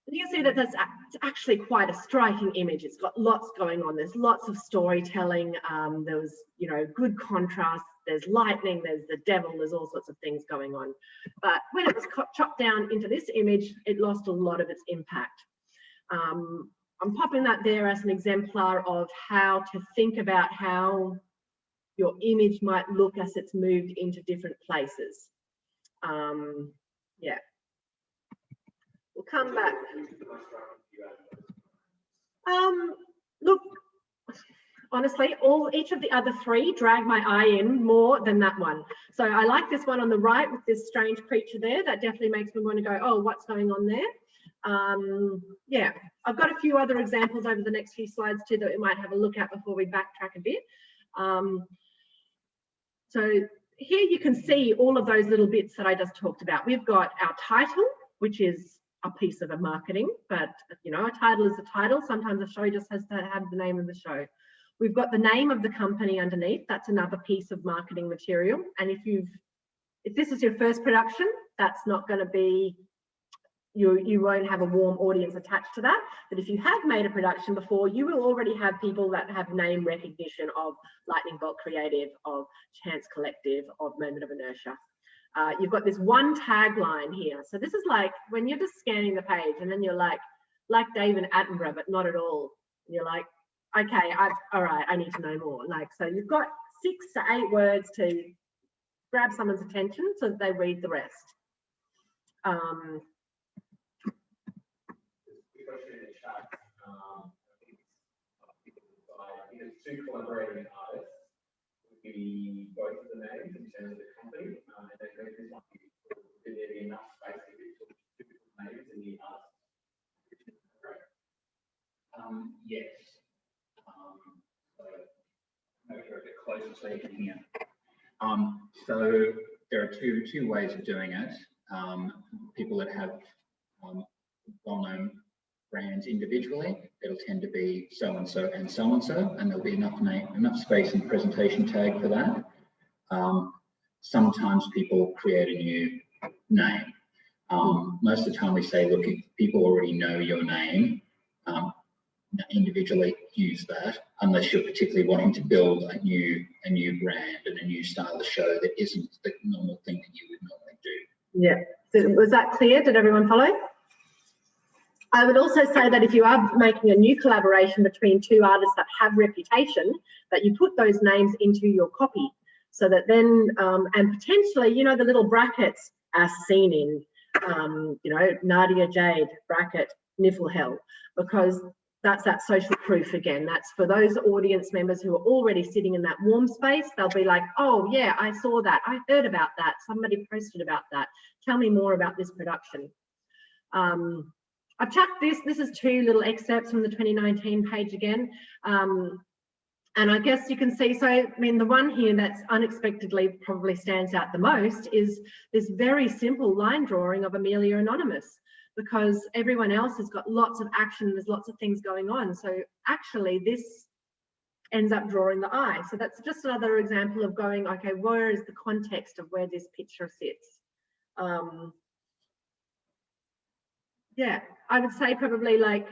You can see that it's actually quite a striking image. It's got lots going on. There's lots of storytelling. There was, you know, good contrast. There's lightning, there's the devil, there's all sorts of things going on. But when it was chopped down into this image, it lost a lot of its impact. I'm popping that there as an exemplar of how to think about how your image might look as it's moved into different places. Yeah. We'll come back. Look, honestly, each of the other three drag my eye in more than that one. So I like this one on the right with this strange creature there. That definitely makes me want to go, oh, what's going on there? Yeah, I've got a few other examples over the next few slides too that we might have a look at before we backtrack a bit. So here you can see all of those little bits that I just talked about. We've got our title, which is a piece of a marketing, but you know, a title is a title. Sometimes a show just has to have the name of the show. We've got the name of the company underneath. That's another piece of marketing material. And if this is your first production, that's not going to be, you won't have a warm audience attached to that. But if you have made a production before, you will already have people that have name recognition of Lightning Bolt Creative, of Chance Collective, of Moment of Inertia. You've got this one tagline here. So this is like when you're just scanning the page and then you're like David Attenborough, but not at all. And you're like, okay, all right, I need to know more. Like, so you've got 6 to 8 words to grab someone's attention so that they read the rest. Two collaborating artists would be both of the names in terms of the company, and then this one would there be enough space to put two names in the artist? Yes. So maybe a bit closer so you can hear. So there are two ways of doing it. People that have well-known brands individually, it'll tend to be so-and-so and so-and-so, and there'll be enough space in the presentation tag for that. Sometimes people create a new name. Most of the time we say, look, if people already know your name, individually use that, unless you're particularly wanting to build a new brand and a new style of show that isn't the normal thing that you would normally do. Yeah, so was that clear? Did everyone follow? I would also say that if you are making a new collaboration between two artists that have reputation, that you put those names into your copy so that then, and potentially, you know, the little brackets as seen in, you know, Nadia Jade, bracket, Niflhell, because that's that social proof again. That's for those audience members who are already sitting in that warm space. They'll be like, oh yeah, I saw that. I heard about that. Somebody posted about that. Tell me more about this production. I've chucked this is 2 little excerpts from the 2019 page again. And I guess you can see, so I mean, the one here that's unexpectedly probably stands out the most is this very simple line drawing of Amelia Anonymous, because everyone else has got lots of action, there's lots of things going on. So actually this ends up drawing the eye. So that's just another example of going, okay, where is the context of where this picture sits? Yeah, I would say probably like,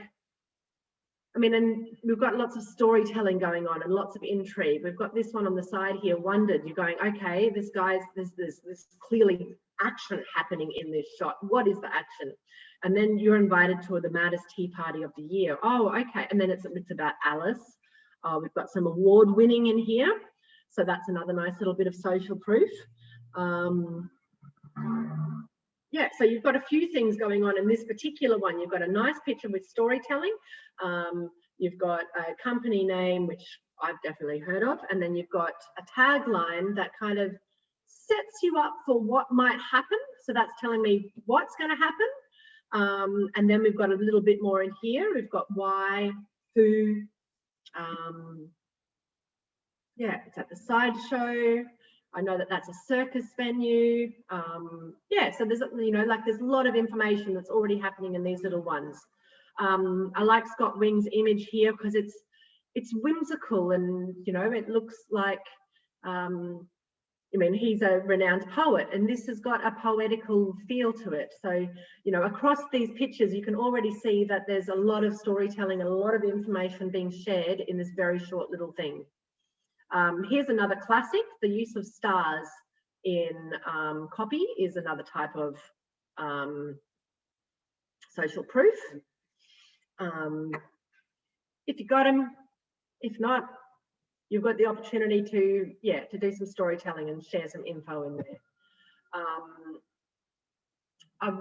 I mean, and we've got lots of storytelling going on and lots of intrigue. We've got this one on the side here, Wondered. You're going, okay, there's clearly action happening in this shot. What is the action? And then you're invited to the maddest tea party of the year. Oh, okay. And then it's about Alice. We've got some award winning in here. So that's another nice little bit of social proof. Yeah, so you've got a few things going on in this particular one. You've got a nice picture with storytelling. You've got a company name, which I've definitely heard of. And then you've got a tagline that kind of sets you up for what might happen. So that's telling me what's going to happen. And then we've got a little bit more in here. We've got why, who, Yeah, it's at the sideshow. I know that that's a circus venue. Yeah, so there's, you know, like there's a lot of information that's already happening in these little ones. I like Scott Wing's image here because it's whimsical, and you know, it looks like, I mean, he's a renowned poet, and this has got a poetical feel to it. So, you know, across these pictures, you can already see that there's a lot of storytelling and a lot of information being shared in this very short little thing. Here's another classic. The use of stars in copy is another type of social proof. If you got them, if not, you've got the opportunity to, yeah, to do some storytelling and share some info in there. I've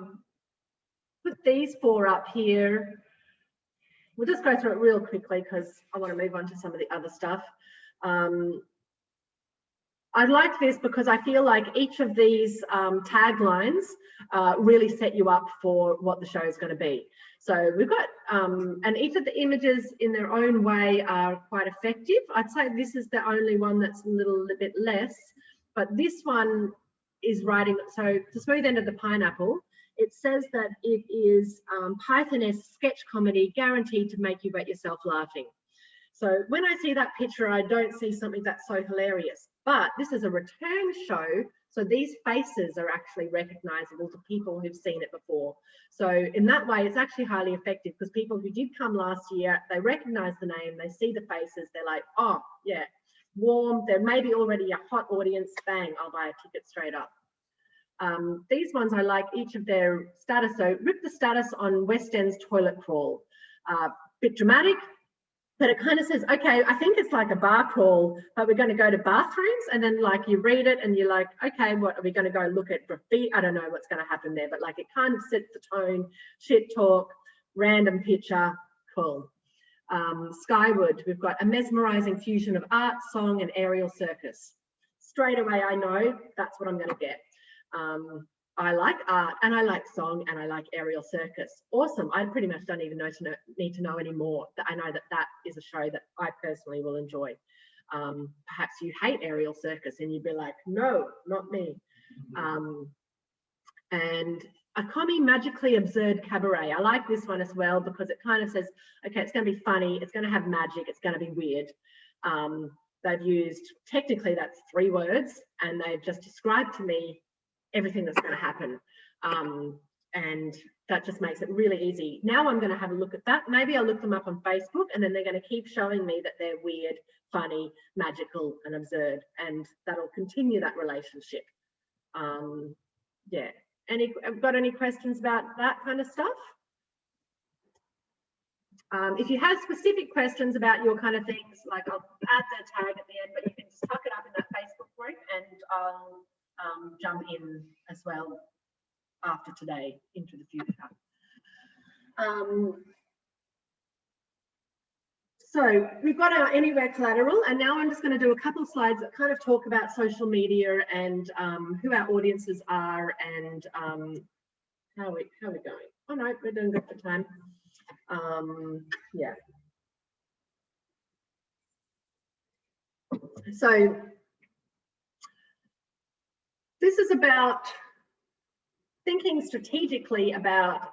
put these 4 up here. We'll just go through it real quickly because I want to move on to some of the other stuff. I like this because I feel like each of these taglines really set you up for what the show is going to be. So we've got, and each of the images in their own way are quite effective. I'd say this is the only one that's a little bit less, but this one is writing, so the smooth end of the pineapple, it says that it is Python-esque sketch comedy guaranteed to make you wet yourself laughing. So when I see that picture, I don't see something that's so hilarious, but this is a return show. So these faces are actually recognizable to people who've seen it before. So in that way, it's actually highly effective because people who did come last year, they recognize the name, they see the faces, they're like, oh yeah, warm, there may be already a hot audience, bang, I'll buy a ticket straight up. These ones I like each of their status. So rip the status on West End's toilet crawl. Bit dramatic, but it kind of says, okay, I think it's like a bar crawl, but we're going to go to bathrooms, and then like you read it and you're like, okay, what are we going to go look at graffiti? I don't know what's going to happen there, but like it kind of sets the tone, shit talk, random picture, cool. Skyward, we've got a mesmerizing fusion of art, song, and aerial circus. Straight away, I know that's what I'm going to get. I like art and I like song and I like aerial circus. Awesome. I pretty much don't even need to know anymore. I know that that is a show that I personally will enjoy. Perhaps you hate aerial circus and you'd be like, no, not me. And a commie magically absurd cabaret. I like this one as well because it kind of says, okay, it's going to be funny, it's going to have magic, it's going to be weird. They've used, technically that's 3 words, and they've just described to me everything that's going to happen, and that just makes it really easy. Now I'm going to have a look at that. Maybe I'll look them up on Facebook, and then they're going to keep showing me that they're weird, funny, magical, and absurd, and that'll continue that relationship. Yeah. Got any questions about that kind of stuff? If you have specific questions about your kind of things, like I'll add the tag at the end, but you can just tuck it up in that Facebook group, and I'll jump in as well after today into the future. So we've got our anywhere collateral, and now I'm just going to do a couple of slides that kind of talk about social media and who our audiences are, and how are we going? Oh no, we're doing good for time. Yeah. So this is about thinking strategically about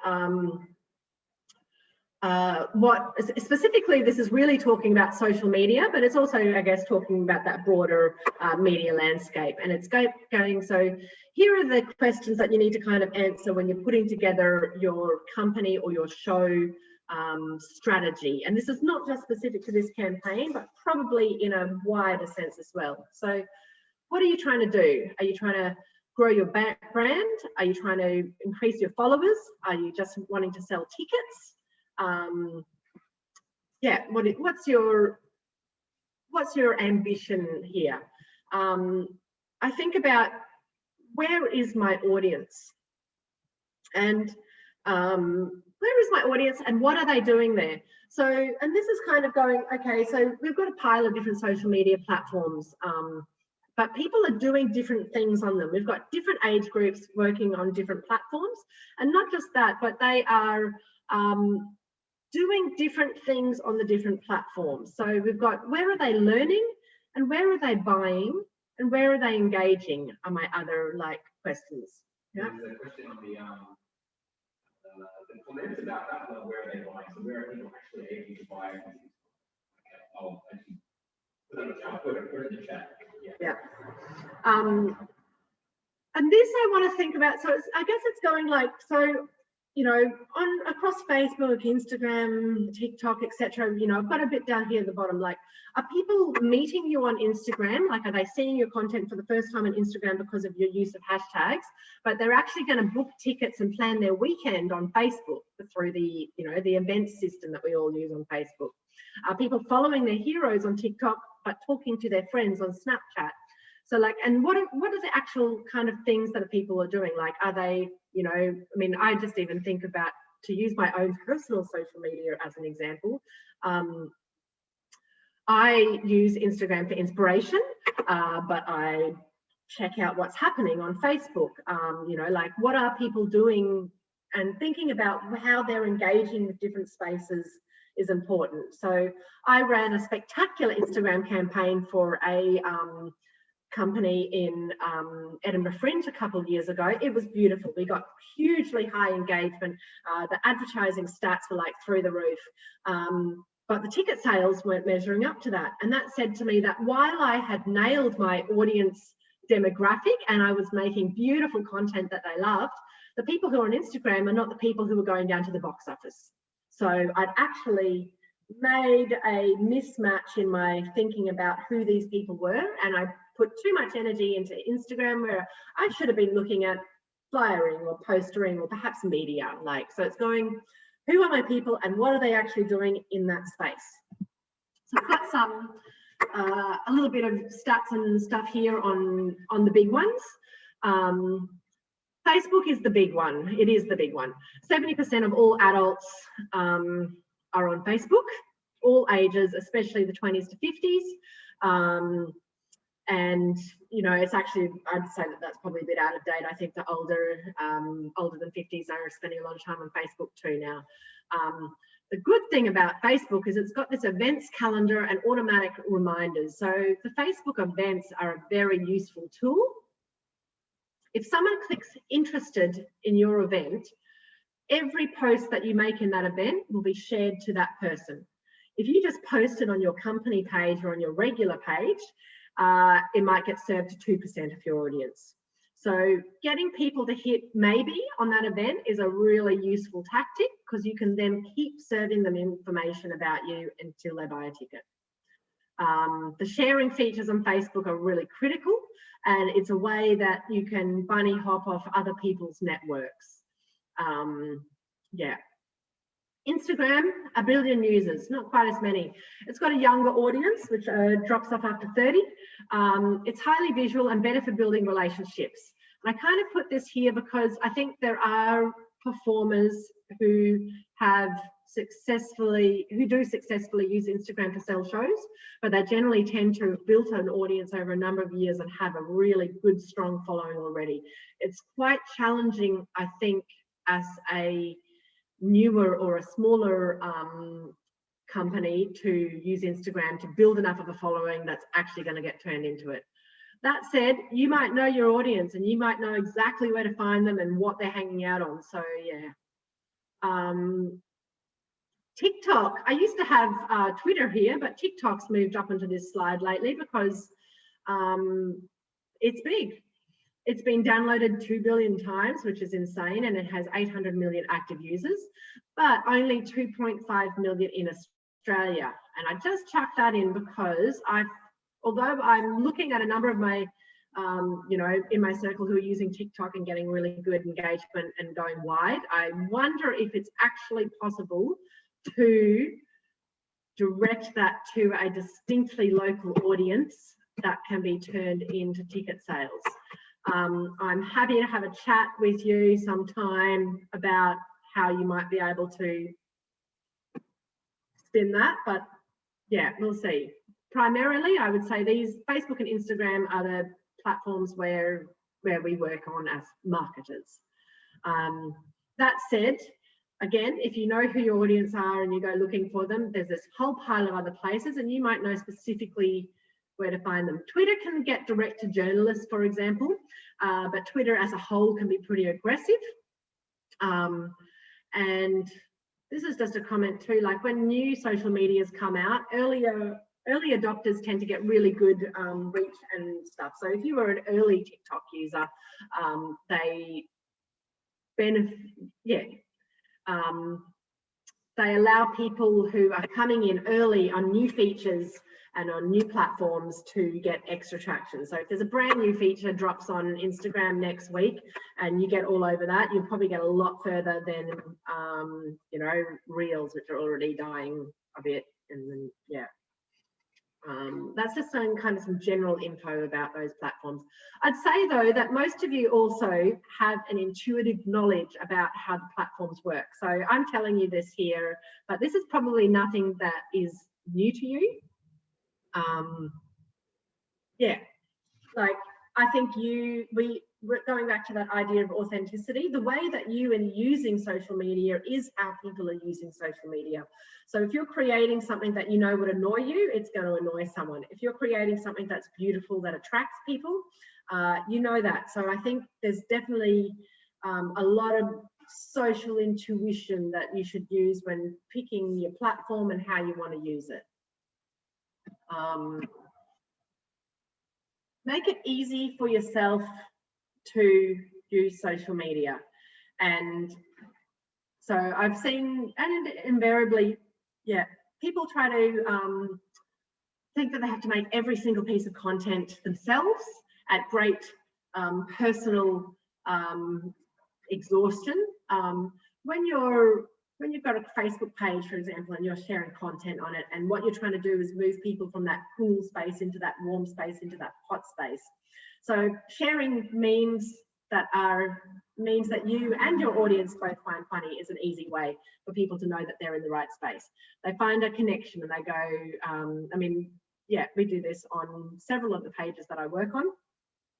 what specifically, this is really talking about social media, but it's also, I guess, talking about that broader media landscape. And it's going, so here are the questions that you need to kind of answer when you're putting together your company or your show strategy. And this is not just specific to this campaign, but probably in a wider sense as well. So what are you trying to do? Are you trying to grow your brand? Are you trying to increase your followers? Are you just wanting to sell tickets? Yeah, what's your ambition here? I think about, where is my audience, and where is my audience and what are they doing there? So, and this is kind of going, okay, so we've got a pile of different social media platforms, but people are doing different things on them. We've got different age groups working on different platforms, and not just that, but they are doing different things on the different platforms. So we've got, where are they learning? And where are they buying? And where are they engaging? Are my other questions. Yeah. There's a question on the comments about that. Well, where are they buying? So where are people actually able to buy? Okay. I'll actually put it in the chat. Yeah. And this I want to think about. So I guess it's going across Facebook, Instagram, TikTok, etc. I've got a bit down here at the bottom. Are people meeting you on Instagram? Are they seeing your content for the first time on Instagram because of your use of hashtags? But they're actually going to book tickets and plan their weekend on Facebook through the events system that we all use on Facebook. Are people following their heroes on TikTok but talking to their friends on Snapchat? So and what are the actual kind of things that people are doing? Are they, I just even think about, to use my own personal social media as an example, I use Instagram for inspiration, but I check out what's happening on Facebook. What are people doing, and thinking about how they're engaging with different spaces is important. So I ran a spectacular Instagram campaign for a company in Edinburgh Fringe a couple of years ago. It was beautiful. We got hugely high engagement. The advertising stats were through the roof. But the ticket sales weren't measuring up to that. And that said to me that while I had nailed my audience demographic and I was making beautiful content that they loved, the people who are on Instagram are not the people who are going down to the box office. So I'd actually made a mismatch in my thinking about who these people were, and I put too much energy into Instagram where I should have been looking at flyering or postering or perhaps media. So it's going, who are my people and what are they actually doing in that space? So I've got some a little bit of stats and stuff here on the big ones. Facebook is the big one. It is the big one. 70% of all adults are on Facebook, all ages, especially the 20s to 50s. And it's actually, I'd say that that's probably a bit out of date. I think the older than 50s are spending a lot of time on Facebook too now. The good thing about Facebook is it's got this events calendar and automatic reminders. So the Facebook events are a very useful tool. If someone clicks interested in your event, every post that you make in that event will be shared to that person. If you just post it on your company page or on your regular page, it might get served to 2% of your audience. So getting people to hit maybe on that event is a really useful tactic, because you can then keep serving them information about you until they buy a ticket. The sharing features on Facebook are really critical, and it's a way that you can bunny hop off other people's networks. Yeah. Instagram, 1 billion users, not quite as many. It's got a younger audience, which drops off after 30. It's highly visual and better for building relationships. And I kind of put this here because I think there are performers who do successfully use Instagram to sell shows, but they generally tend to have built an audience over a number of years and have a really good, strong following already. It's quite challenging, I think, as a newer or a smaller company to use Instagram to build enough of a following that's actually going to get turned into it. That said, you might know your audience and you might know exactly where to find them and what they're hanging out on. So yeah. TikTok, I used to have Twitter here, but TikTok's moved up into this slide lately because it's big. It's been downloaded 2 billion times, which is insane, and it has 800 million active users, but only 2.5 million in Australia. And I just chucked that in because although I'm looking at a number of my, in my circle who are using TikTok and getting really good engagement and going wide, I wonder if it's actually possible to direct that to a distinctly local audience that can be turned into ticket sales. I'm happy to have a chat with you sometime about how you might be able to spin that, but yeah, we'll see. Primarily, I would say these Facebook and Instagram are the platforms where we work on as marketers. That said, again, if you know who your audience are and you go looking for them, there's this whole pile of other places, and you might know specifically where to find them. Twitter can get direct to journalists, for example, but Twitter as a whole can be pretty aggressive. And this is just a comment too, like when new social medias come out, early adopters tend to get really good reach and stuff. So if you were an early TikTok user, they benefit, they allow people who are coming in early on new features and on new platforms to get extra traction. So if there's a brand new feature drops on Instagram next week and you get all over that, you'll probably get a lot further than, you know, Reels, which are already dying a bit. And then, yeah. That's just some kind of some general info about those platforms. I'd say though that most of you also have an intuitive knowledge about how the platforms work. So I'm telling you this here, but this is probably nothing that is new to you. Yeah, like I think we're going back to that idea of authenticity. The way that you are using social media is how people are using social media. So if you're creating something that you know would annoy you, it's going to annoy someone. If you're creating something that's beautiful, that attracts people, you know that. So I think there's definitely a lot of social intuition that you should use when picking your platform and how you want to use it. Make it easy for yourself to use social media. And so I've seen, and invariably, yeah, people try to think that they have to make every single piece of content themselves at great personal exhaustion. When you've got a Facebook page, for example, and you're sharing content on it, and what you're trying to do is move people from that cool space into that warm space, into that hot space. So sharing memes that you and your audience both find funny is an easy way for people to know that they're in the right space. They find a connection and they go, I mean, yeah, we do this on several of the pages that I work on,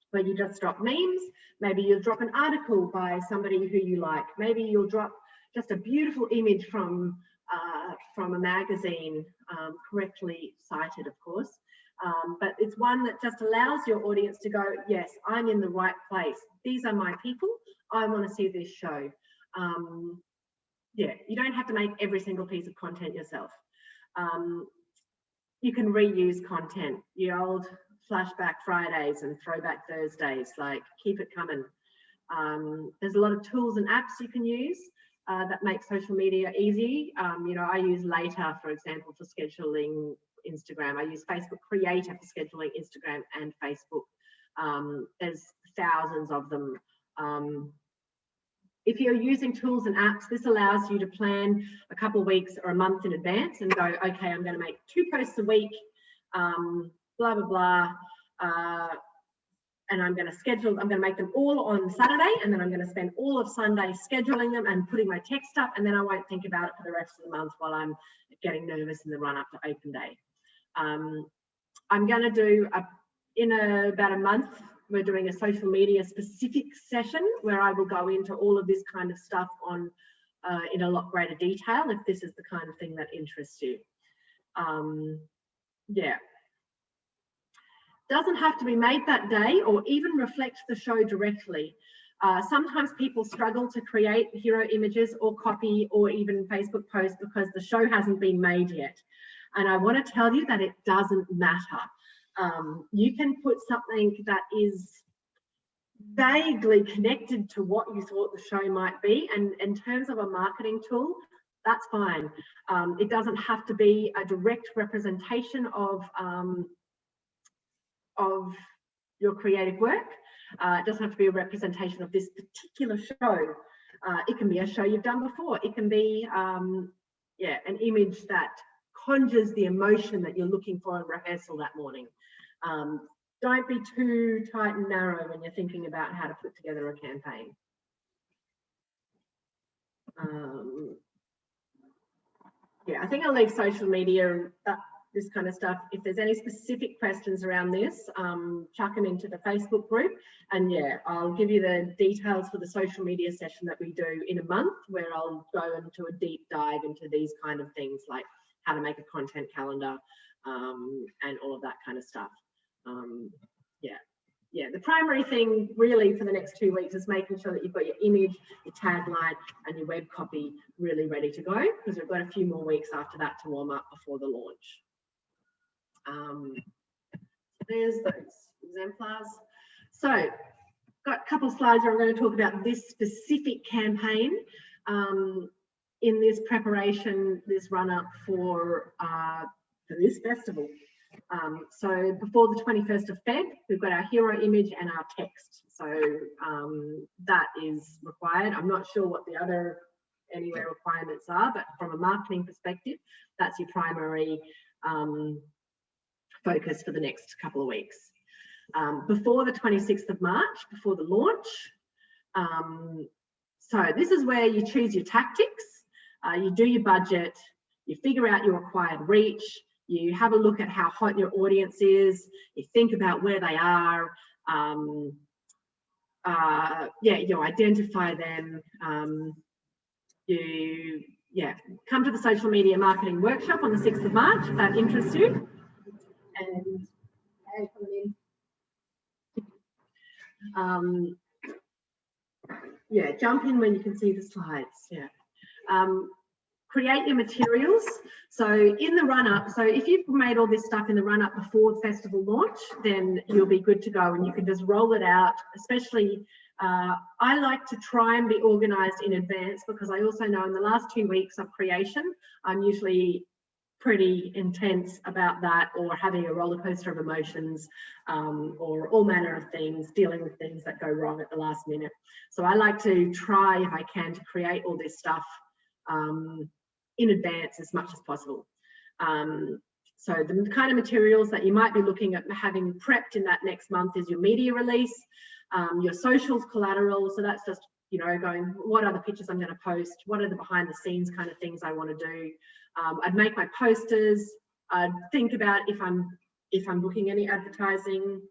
where you just drop memes. Maybe you'll drop an article by somebody who you like. Maybe you'll drop just a beautiful image from a magazine, correctly cited, of course. But it's one that just allows your audience to go, yes, I'm in the right place. These are my people. I want to see this show. Yeah, you don't have to make every single piece of content yourself. You can reuse content, your old flashback Fridays and throwback Thursdays, like keep it coming. There's a lot of tools and apps you can use that make social media easy. You know, I use Later, for example, for scheduling Instagram. I use Facebook Creator for scheduling Instagram and Facebook. There's thousands of them. If you're using tools and apps, this allows you to plan a couple of weeks or a month in advance and go, okay, I'm going to make 2 posts a week, blah, blah, blah. And I'm going to make them all on Saturday, and then I'm going to spend all of Sunday scheduling them and putting my text up, and then I won't think about it for the rest of the month while I'm getting nervous in the run up to open day. I'm going to do, in about a month, we're doing a social media specific session where I will go into all of this kind of stuff on in a lot greater detail if this is the kind of thing that interests you. Yeah. Doesn't have to be made that day or even reflect the show directly. Sometimes people struggle to create hero images or copy or even Facebook posts because the show hasn't been made yet. And I want to tell you that it doesn't matter. You can put something that is vaguely connected to what you thought the show might be, and in terms of a marketing tool, that's fine. It doesn't have to be a direct representation of your creative work. It doesn't have to be a representation of this particular show. It can be a show you've done before. It can be yeah, an image that conjures the emotion that you're looking for in rehearsal that morning. Don't be too tight and narrow when you're thinking about how to put together a campaign. Yeah, I think I'll leave social media, this kind of stuff. If there's any specific questions around this, chuck them into the Facebook group, and yeah, I'll give you the details for the social media session that we do in a month, where I'll go into a deep dive into these kind of things, like how to make a content calendar and all of that kind of stuff. Yeah, the primary thing really for the next 2 weeks is making sure that you've got your image, your tagline, and your web copy really ready to go, because we've got a few more weeks after that to warm up before the launch. There's those exemplars. So, got a couple of slides where I'm going to talk about this specific campaign in this preparation, this run-up for this festival. So before the 21st of Feb, we've got our hero image and our text. So that is required. I'm not sure what the other anywhere requirements are, but from a marketing perspective, that's your primary focus for the next couple of weeks. Before the 26th of March, before the launch. So this is where you choose your tactics, you do your budget, you figure out your required reach, you have a look at how hot your audience is, you think about where they are, you identify them, you come to the social media marketing workshop on the 6th of March if that interests you. And jump in when you can see the slides. Create your materials. So in the run-up, so if you've made all this stuff in the run-up before the festival launch, then you'll be good to go and you can just roll it out. Especially, I like to try and be organised in advance, because I also know in the last 2 weeks of creation, I'm usually pretty intense about that, or having a roller coaster of emotions, or all manner of things, dealing with things that go wrong at the last minute. So I like to try, if I can, to create all this stuff in advance as much as possible. So the kind of materials that you might be looking at having prepped in that next month is your media release, your socials collateral. So that's just, going, what are the pictures I'm going to post? What are the behind the scenes kind of things I want to do? I'd make my posters. I'd think about if I'm booking any advertising,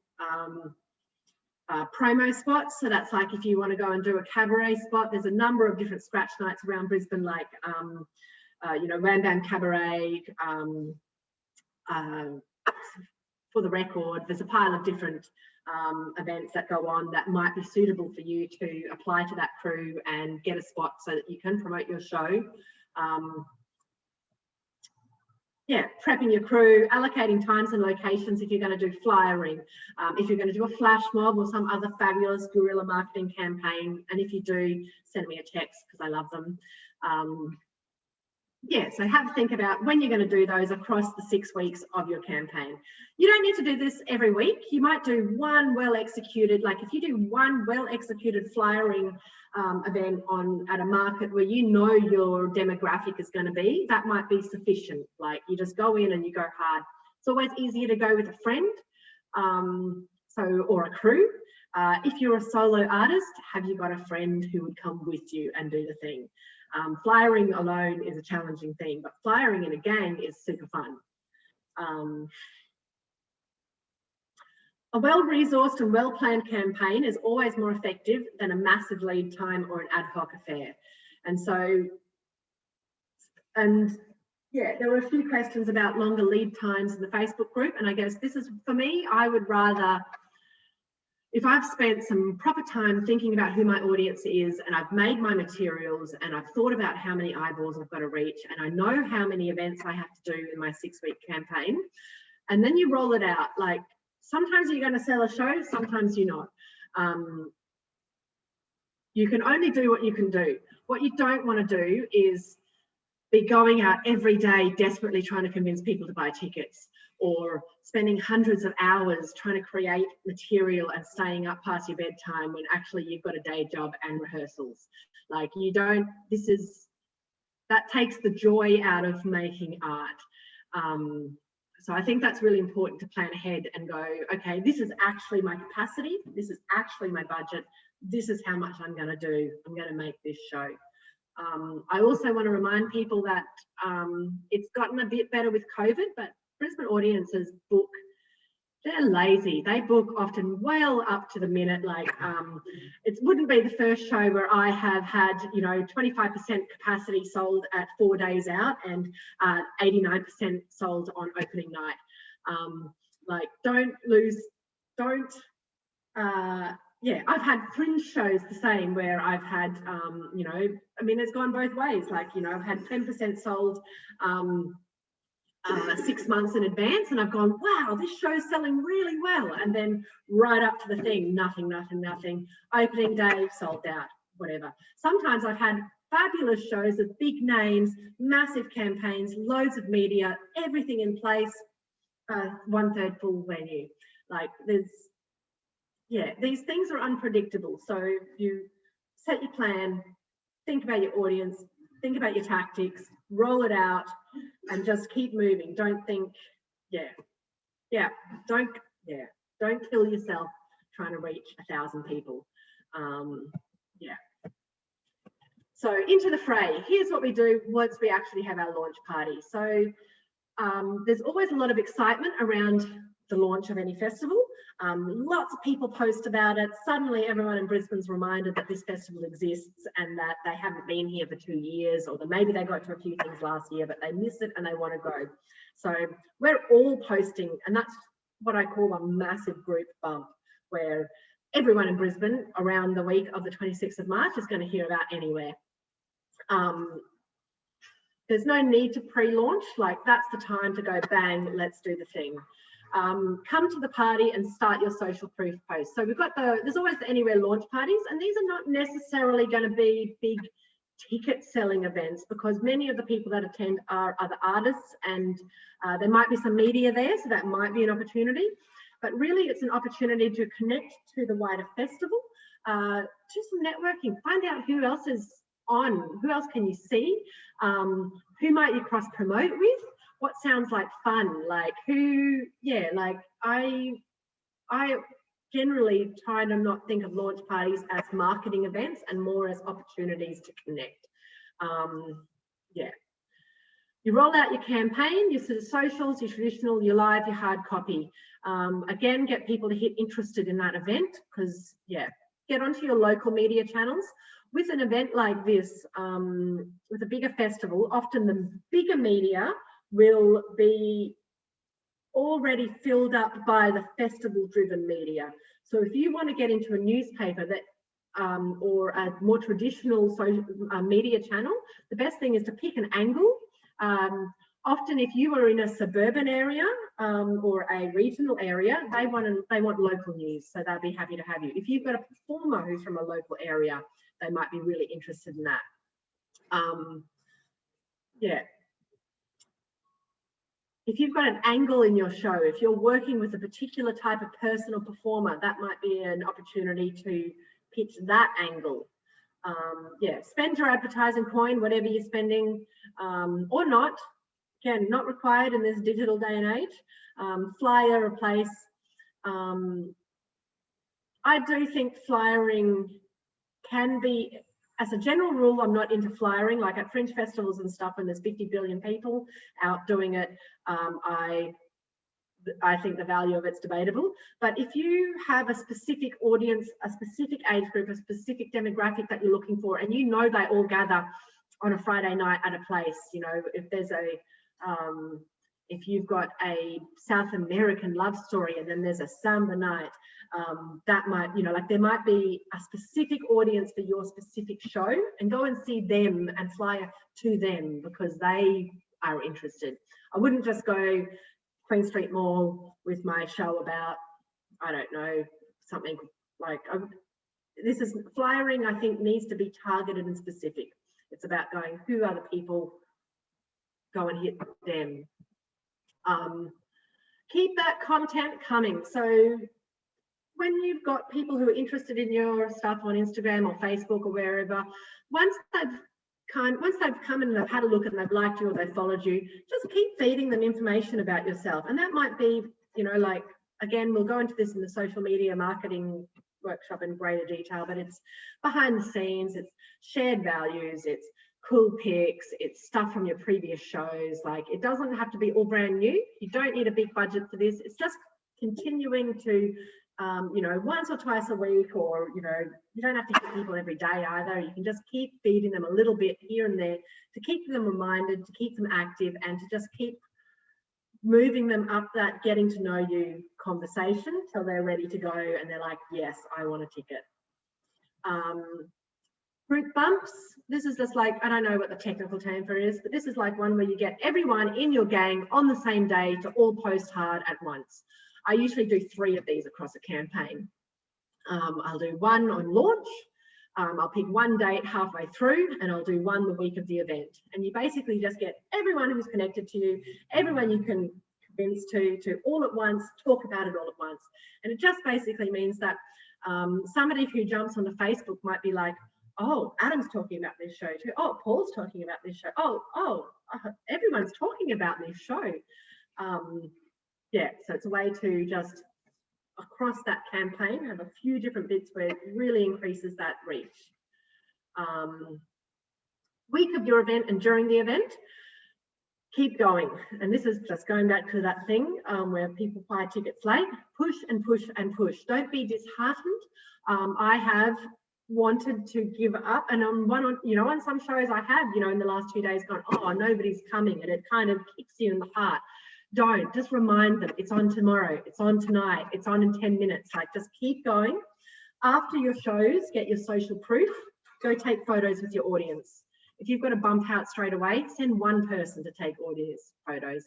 promo spots. So that's like if you want to go and do a cabaret spot, there's a number of different scratch nights around Brisbane, like Ram Bam Cabaret. For the record, there's a pile of different events that go on that might be suitable for you to apply to that crew and get a spot so that you can promote your show. Prepping your crew, allocating times and locations if you're going to do flyering, if you're going to do a flash mob or some other fabulous guerrilla marketing campaign, and if you do, send me a text because I love them. So have a think about when you're going to do those across the 6 weeks of your campaign. You don't need to do this every week. You might do one well-executed, like if you do one well-executed flyering event at a market where you know your demographic is going to be, that might be sufficient. Like you just go in and you go hard. It's always easier to go with a friend or a crew. If you're a solo artist, have you got a friend who would come with you and do the thing? Flyering alone is a challenging thing, but flyering in a gang is super fun. A well-resourced and well-planned campaign is always more effective than a massive lead time or an ad hoc affair. There were a few questions about longer lead times in the Facebook group, and I guess this is, for me, I would rather, if I've spent some proper time thinking about who my audience is, and I've made my materials, and I've thought about how many eyeballs I've got to reach, and I know how many events I have to do in my 6-week campaign, and then you roll it out. Like, sometimes you're going to sell a show, sometimes you're not. You can only do what you can do. What you don't want to do is be going out every day desperately trying to convince people to buy tickets, or spending hundreds of hours trying to create material and staying up past your bedtime when actually you've got a day job and rehearsals. Like, that takes the joy out of making art. So I think that's really important to plan ahead and go, okay, this is actually my capacity, this is actually my budget, this is how much I'm going to do, I'm going to make this show. I also want to remind people that it's gotten a bit better with COVID, but Brisbane audiences book, they're lazy. They book often well up to the minute. Like, it wouldn't be the first show where I have had, 25% capacity sold at 4 days out and 89% sold on opening night. Like, don't, yeah, I've had fringe shows the same, where I've had, you know, I mean, it's gone both ways. Like, you know, I've had 10% sold 6 months in advance, and I've gone, wow, this show's selling really well. And then right up to the thing, nothing. Opening day, sold out, whatever. Sometimes I've had fabulous shows with big names, massive campaigns, loads of media, everything in place, 1/3 full venue. Like, yeah, these things are unpredictable. So you set your plan, think about your audience, think about your tactics, roll it out, and just keep moving. Don't think, don't kill yourself trying to reach 1,000 people. So into the fray. Here's what we do once we actually have our launch party. So there's always a lot of excitement around the launch of any festival. Lots of people post about it. Suddenly everyone in Brisbane's reminded that this festival exists and that they haven't been here for 2 years, or that maybe they got to a few things last year, but they missed it and they want to go. So we're all posting, and that's what I call a massive group bump, where everyone in Brisbane around the week of the 26th of March is going to hear about Anywhere. There's no need to pre-launch. Like, that's the time to go bang, let's do the thing. Come to the party and start your social proof post. So we've got there's always the Anywhere launch parties, and these are not necessarily going to be big ticket selling events, because many of the people that attend are other artists, and there might be some media there, so that might be an opportunity. But really, it's an opportunity to connect to the wider festival, do some networking, find out who else is on, who else can you see, who might you cross promote with, what sounds like fun, like who, like I generally try to not think of launch parties as marketing events and more as opportunities to connect. You roll out your campaign, your sort of socials, your traditional, your live, your hard copy. Again, get people to hit interested in that event, because get onto your local media channels. With an event like this, with a bigger festival, often the bigger media will be already filled up by the festival-driven media. So if you want to get into a newspaper that or a more traditional social media channel, the best thing is to pick an angle. Often, if you are in a suburban area or a regional area, they want local news, so they'll be happy to have you. If you've got a performer who's from a local area, they might be really interested in that. If you've got an angle in your show, if you're working with a particular type of person or performer, that might be an opportunity to pitch that angle. Spend your advertising coin, whatever you're spending, or not. Again, not required in this digital day and age. Flyer replace. I do think flyering can be, as a general rule, I'm not into flyering. Like at fringe festivals and stuff, when there's 50 billion people out doing it, I think the value of it's debatable. But if you have a specific audience, a specific age group, a specific demographic that you're looking for, and you know they all gather on a Friday night at a place, you know, if there's a if you've got a South American love story and then there's a samba night, that might, you know, like there might be a specific audience for your specific show, and go and see them and fly to them because they are interested. I wouldn't just go Queen Street Mall with my show about, I don't know, something like, this is flyering, I think, needs to be targeted and specific. It's about going, who are the people, go and hit them. Keep that content coming. So when you've got people who are interested in your stuff on Instagram or Facebook or wherever, once they've come and they've had a look and they've liked you or they've followed you, just keep feeding them information about yourself. And that might be, you know, like, again, we'll go into this in the social media marketing workshop in greater detail, but it's behind the scenes, it's shared values, it's cool pics, it's stuff from your previous shows. Like, it doesn't have to be all brand new. You don't need a big budget for this. It's just continuing to, you know, once or twice a week, or, you know, you don't have to hit people every day either. You can just keep feeding them a little bit here and there to keep them reminded, to keep them active, and to just keep moving them up that getting to know you conversation till they're ready to go and they're like, yes, I want a ticket. Group bumps, this is just like, I don't know what the technical term for it is, but this is like one where you get everyone in your gang on the same day to all post hard at once. I usually do 3 of these across a campaign. I'll do one on launch, I'll pick one date halfway through, and I'll do one the week of the event. And you basically just get everyone who's connected to you, everyone you can convince to all at once, talk about it all at once. And it just basically means that somebody who jumps onto Facebook might be like, oh, Adam's talking about this show too. Oh, Paul's talking about this show. Oh, everyone's talking about this show. Yeah, so it's a way to just, across that campaign, have a few different bits where it really increases that reach. Week of your event and during the event, keep going. And this is just going back to that thing where people buy tickets late. Push and push and push. Don't be disheartened. I have wanted to give up, and on some shows I have, in the last 2 days gone, oh, nobody's coming, and it kind of kicks you in the heart. Don't, just remind them it's on tomorrow, it's on tonight, it's on in 10 minutes. Like, just keep going. After your shows, get your social proof, go take photos with your audience. If you've got to bump out straight away, send one person to take audience photos.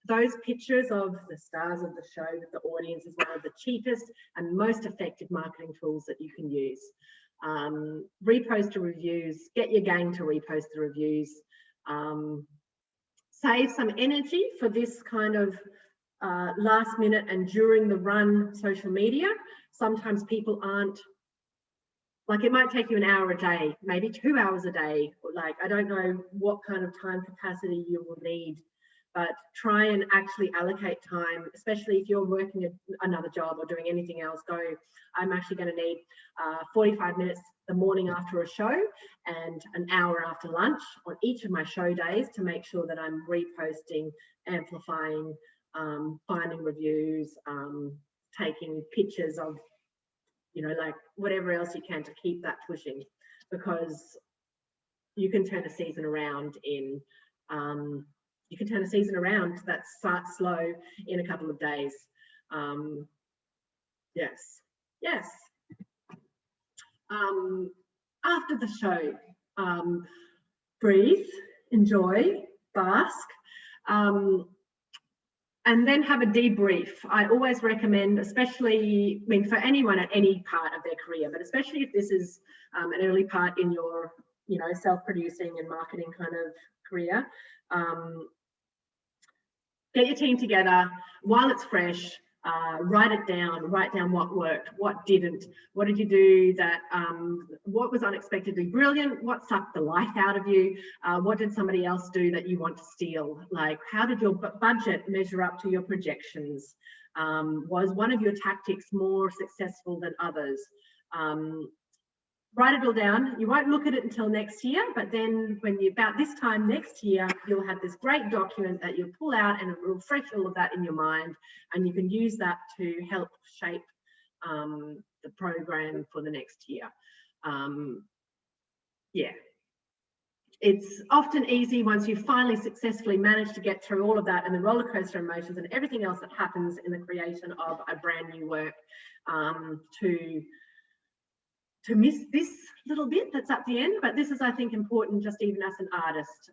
Those pictures of the stars of the show with the audience is one of the cheapest and most effective marketing tools that you can use. Repost the reviews, get your gang to repost the reviews. Save some energy for this kind of last minute and during the run social media. Sometimes people aren't, like, it might take you an hour a day, maybe 2 hours a day. Like, I don't know what kind of time capacity you will need, but try and actually allocate time, especially if you're working another job or doing anything else. Go, I'm actually going to need 45 minutes the morning after a show and an hour after lunch on each of my show days to make sure that I'm reposting, amplifying, finding reviews, taking pictures of, like whatever else you can to keep that pushing, because you can turn a season around in that starts slow in a couple of days. Yes. After the show, breathe, enjoy, bask, and then have a debrief. I always recommend, especially, for anyone at any part of their career, but especially if this is an early part in your, self-producing and marketing kind of career, get your team together while it's fresh. Write down what worked, what didn't, what did you do that, what was unexpectedly brilliant, what sucked the life out of you, what did somebody else do that you want to steal, like how did your budget measure up to your projections, was one of your tactics more successful than others. Write it all down. You won't look at it until next year, but then about this time next year, you'll have this great document that you'll pull out and it will refresh all of that in your mind, and you can use that to help shape the program for the next year. It's often easy once you've finally successfully managed to get through all of that and the roller coaster emotions and everything else that happens in the creation of a brand new work, to miss this little bit that's at the end. But this is, I think, important just even as an artist.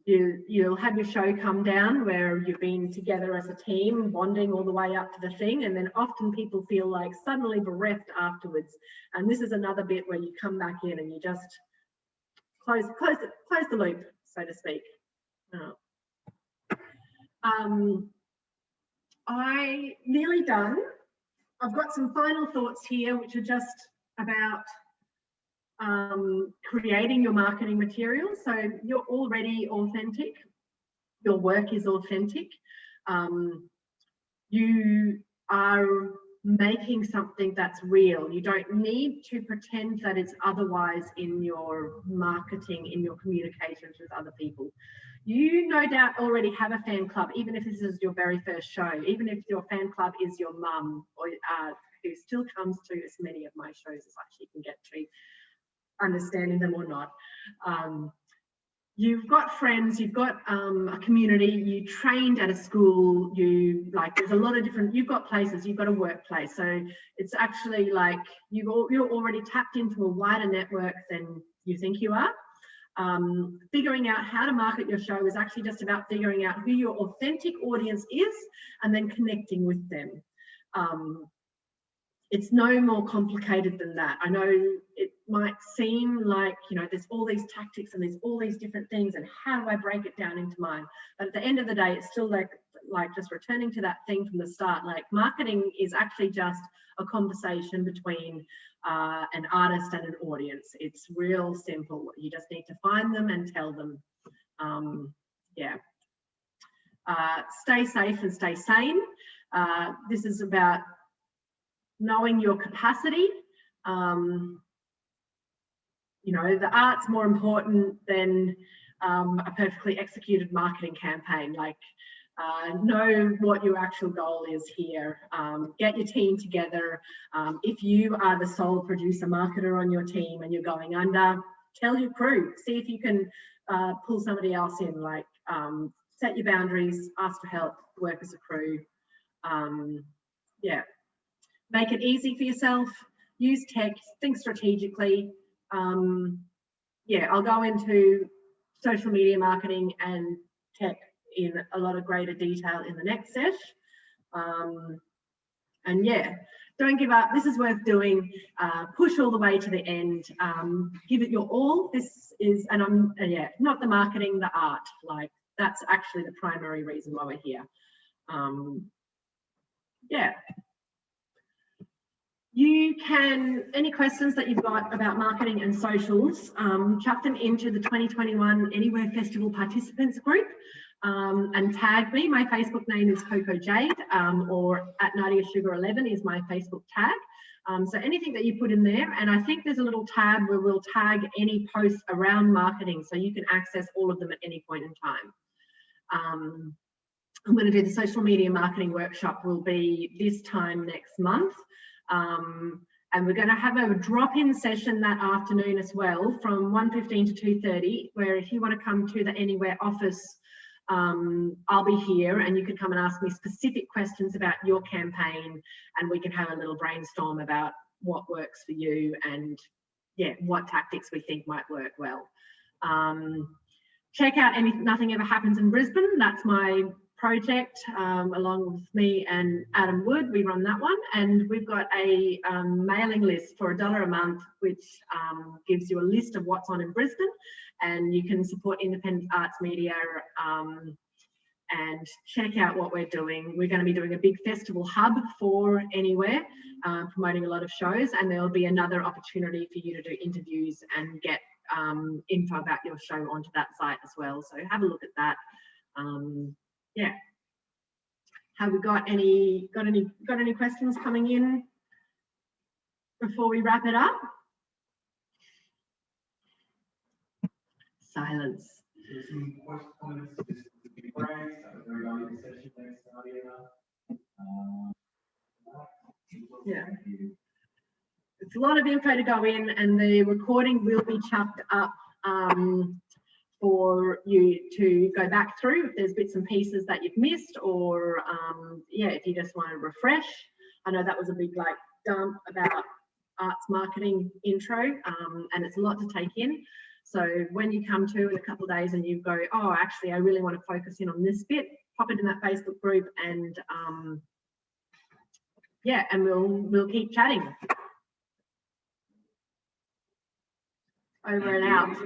You'll have your show come down where you've been together as a team, bonding all the way up to the thing, and then often people feel like suddenly bereft afterwards. And this is another bit where you come back in and you just close the loop, so to speak. I nearly done. I've got some final thoughts here, which are just about creating your marketing material. So you're already authentic. Your work is authentic. You are making something that's real. You don't need to pretend that it's otherwise in your marketing, in your communications with other people. You no doubt already have a fan club, even if this is your very first show, even if your fan club is your mum, or who still comes to as many of my shows as she can get to, understanding them or not. you've got friends, you've got a community, you trained at a school, there's a lot of different, you've got places, you've got a workplace. So it's actually like you're already tapped into a wider network than you think you are. Figuring out how to market your show is actually just about figuring out who your authentic audience is and then connecting with them. It's no more complicated than that. I know it might seem like, you know, there's all these tactics and there's all these different things, and how do I break it down into mine? But at the end of the day, it's still like just returning to that thing from the start. Like, marketing is actually just a conversation between an artist and an audience. It's real simple. You just need to find them and tell them. Yeah. Stay safe and stay sane. This is about knowing your capacity. You know, the art's more important than a perfectly executed marketing campaign. Like, know what your actual goal is here. Get your team together. If you are the sole producer marketer on your team and you're going under, tell your crew. See if you can pull somebody else in. Like, set your boundaries, ask for help, work as a crew. Yeah. Make it easy for yourself, use tech, think strategically. Yeah, I'll go into social media marketing and tech in a lot of greater detail in the next set. And yeah, don't give up. This is worth doing. Push all the way to the end. Give it your all. This is, yeah, not the marketing, the art. Like, that's actually the primary reason why we're here. Yeah. You can, any questions that you've got about marketing and socials, chuck them into the 2021 Anywhere Festival Participants group and tag me. My Facebook name is Coco Jade, or at Nadia Sugar 11 is my Facebook tag. So anything that you put in there, and I think there's a little tab where we'll tag any posts around marketing, so you can access all of them at any point in time. I'm going to do the social media marketing workshop, will be this time next month. And we're going to have a drop-in session that afternoon as well from 1:15 to 2:30, where if you want to come to the Anywhere office, I'll be here and you can come and ask me specific questions about your campaign, and we can have a little brainstorm about what works for you and, yeah, what tactics we think might work well. Check out Nothing Ever Happens in Brisbane. That's my project, along with me and Adam Wood. We run that one, and we've got a mailing list for $1 a month, which gives you a list of what's on in Brisbane, and you can support independent arts media and check out what we're doing. We're going to be doing a big festival hub for Anywhere, promoting a lot of shows, and there'll be another opportunity for you to do interviews and get info about your show onto that site as well. So have a look at that. Yeah. Have we got any questions coming in before we wrap it up? Silence. Yeah. It's a lot of info to go in, and the recording will be chucked up for you to go back through if there's bits and pieces that you've missed, or yeah, if you just want to refresh. I know that was a big like dump about arts marketing intro, and it's a lot to take in. So when you come to in a couple of days and you go, oh, actually I really want to focus in on this bit, pop it in that Facebook group, and yeah, and we'll keep chatting. Over and out.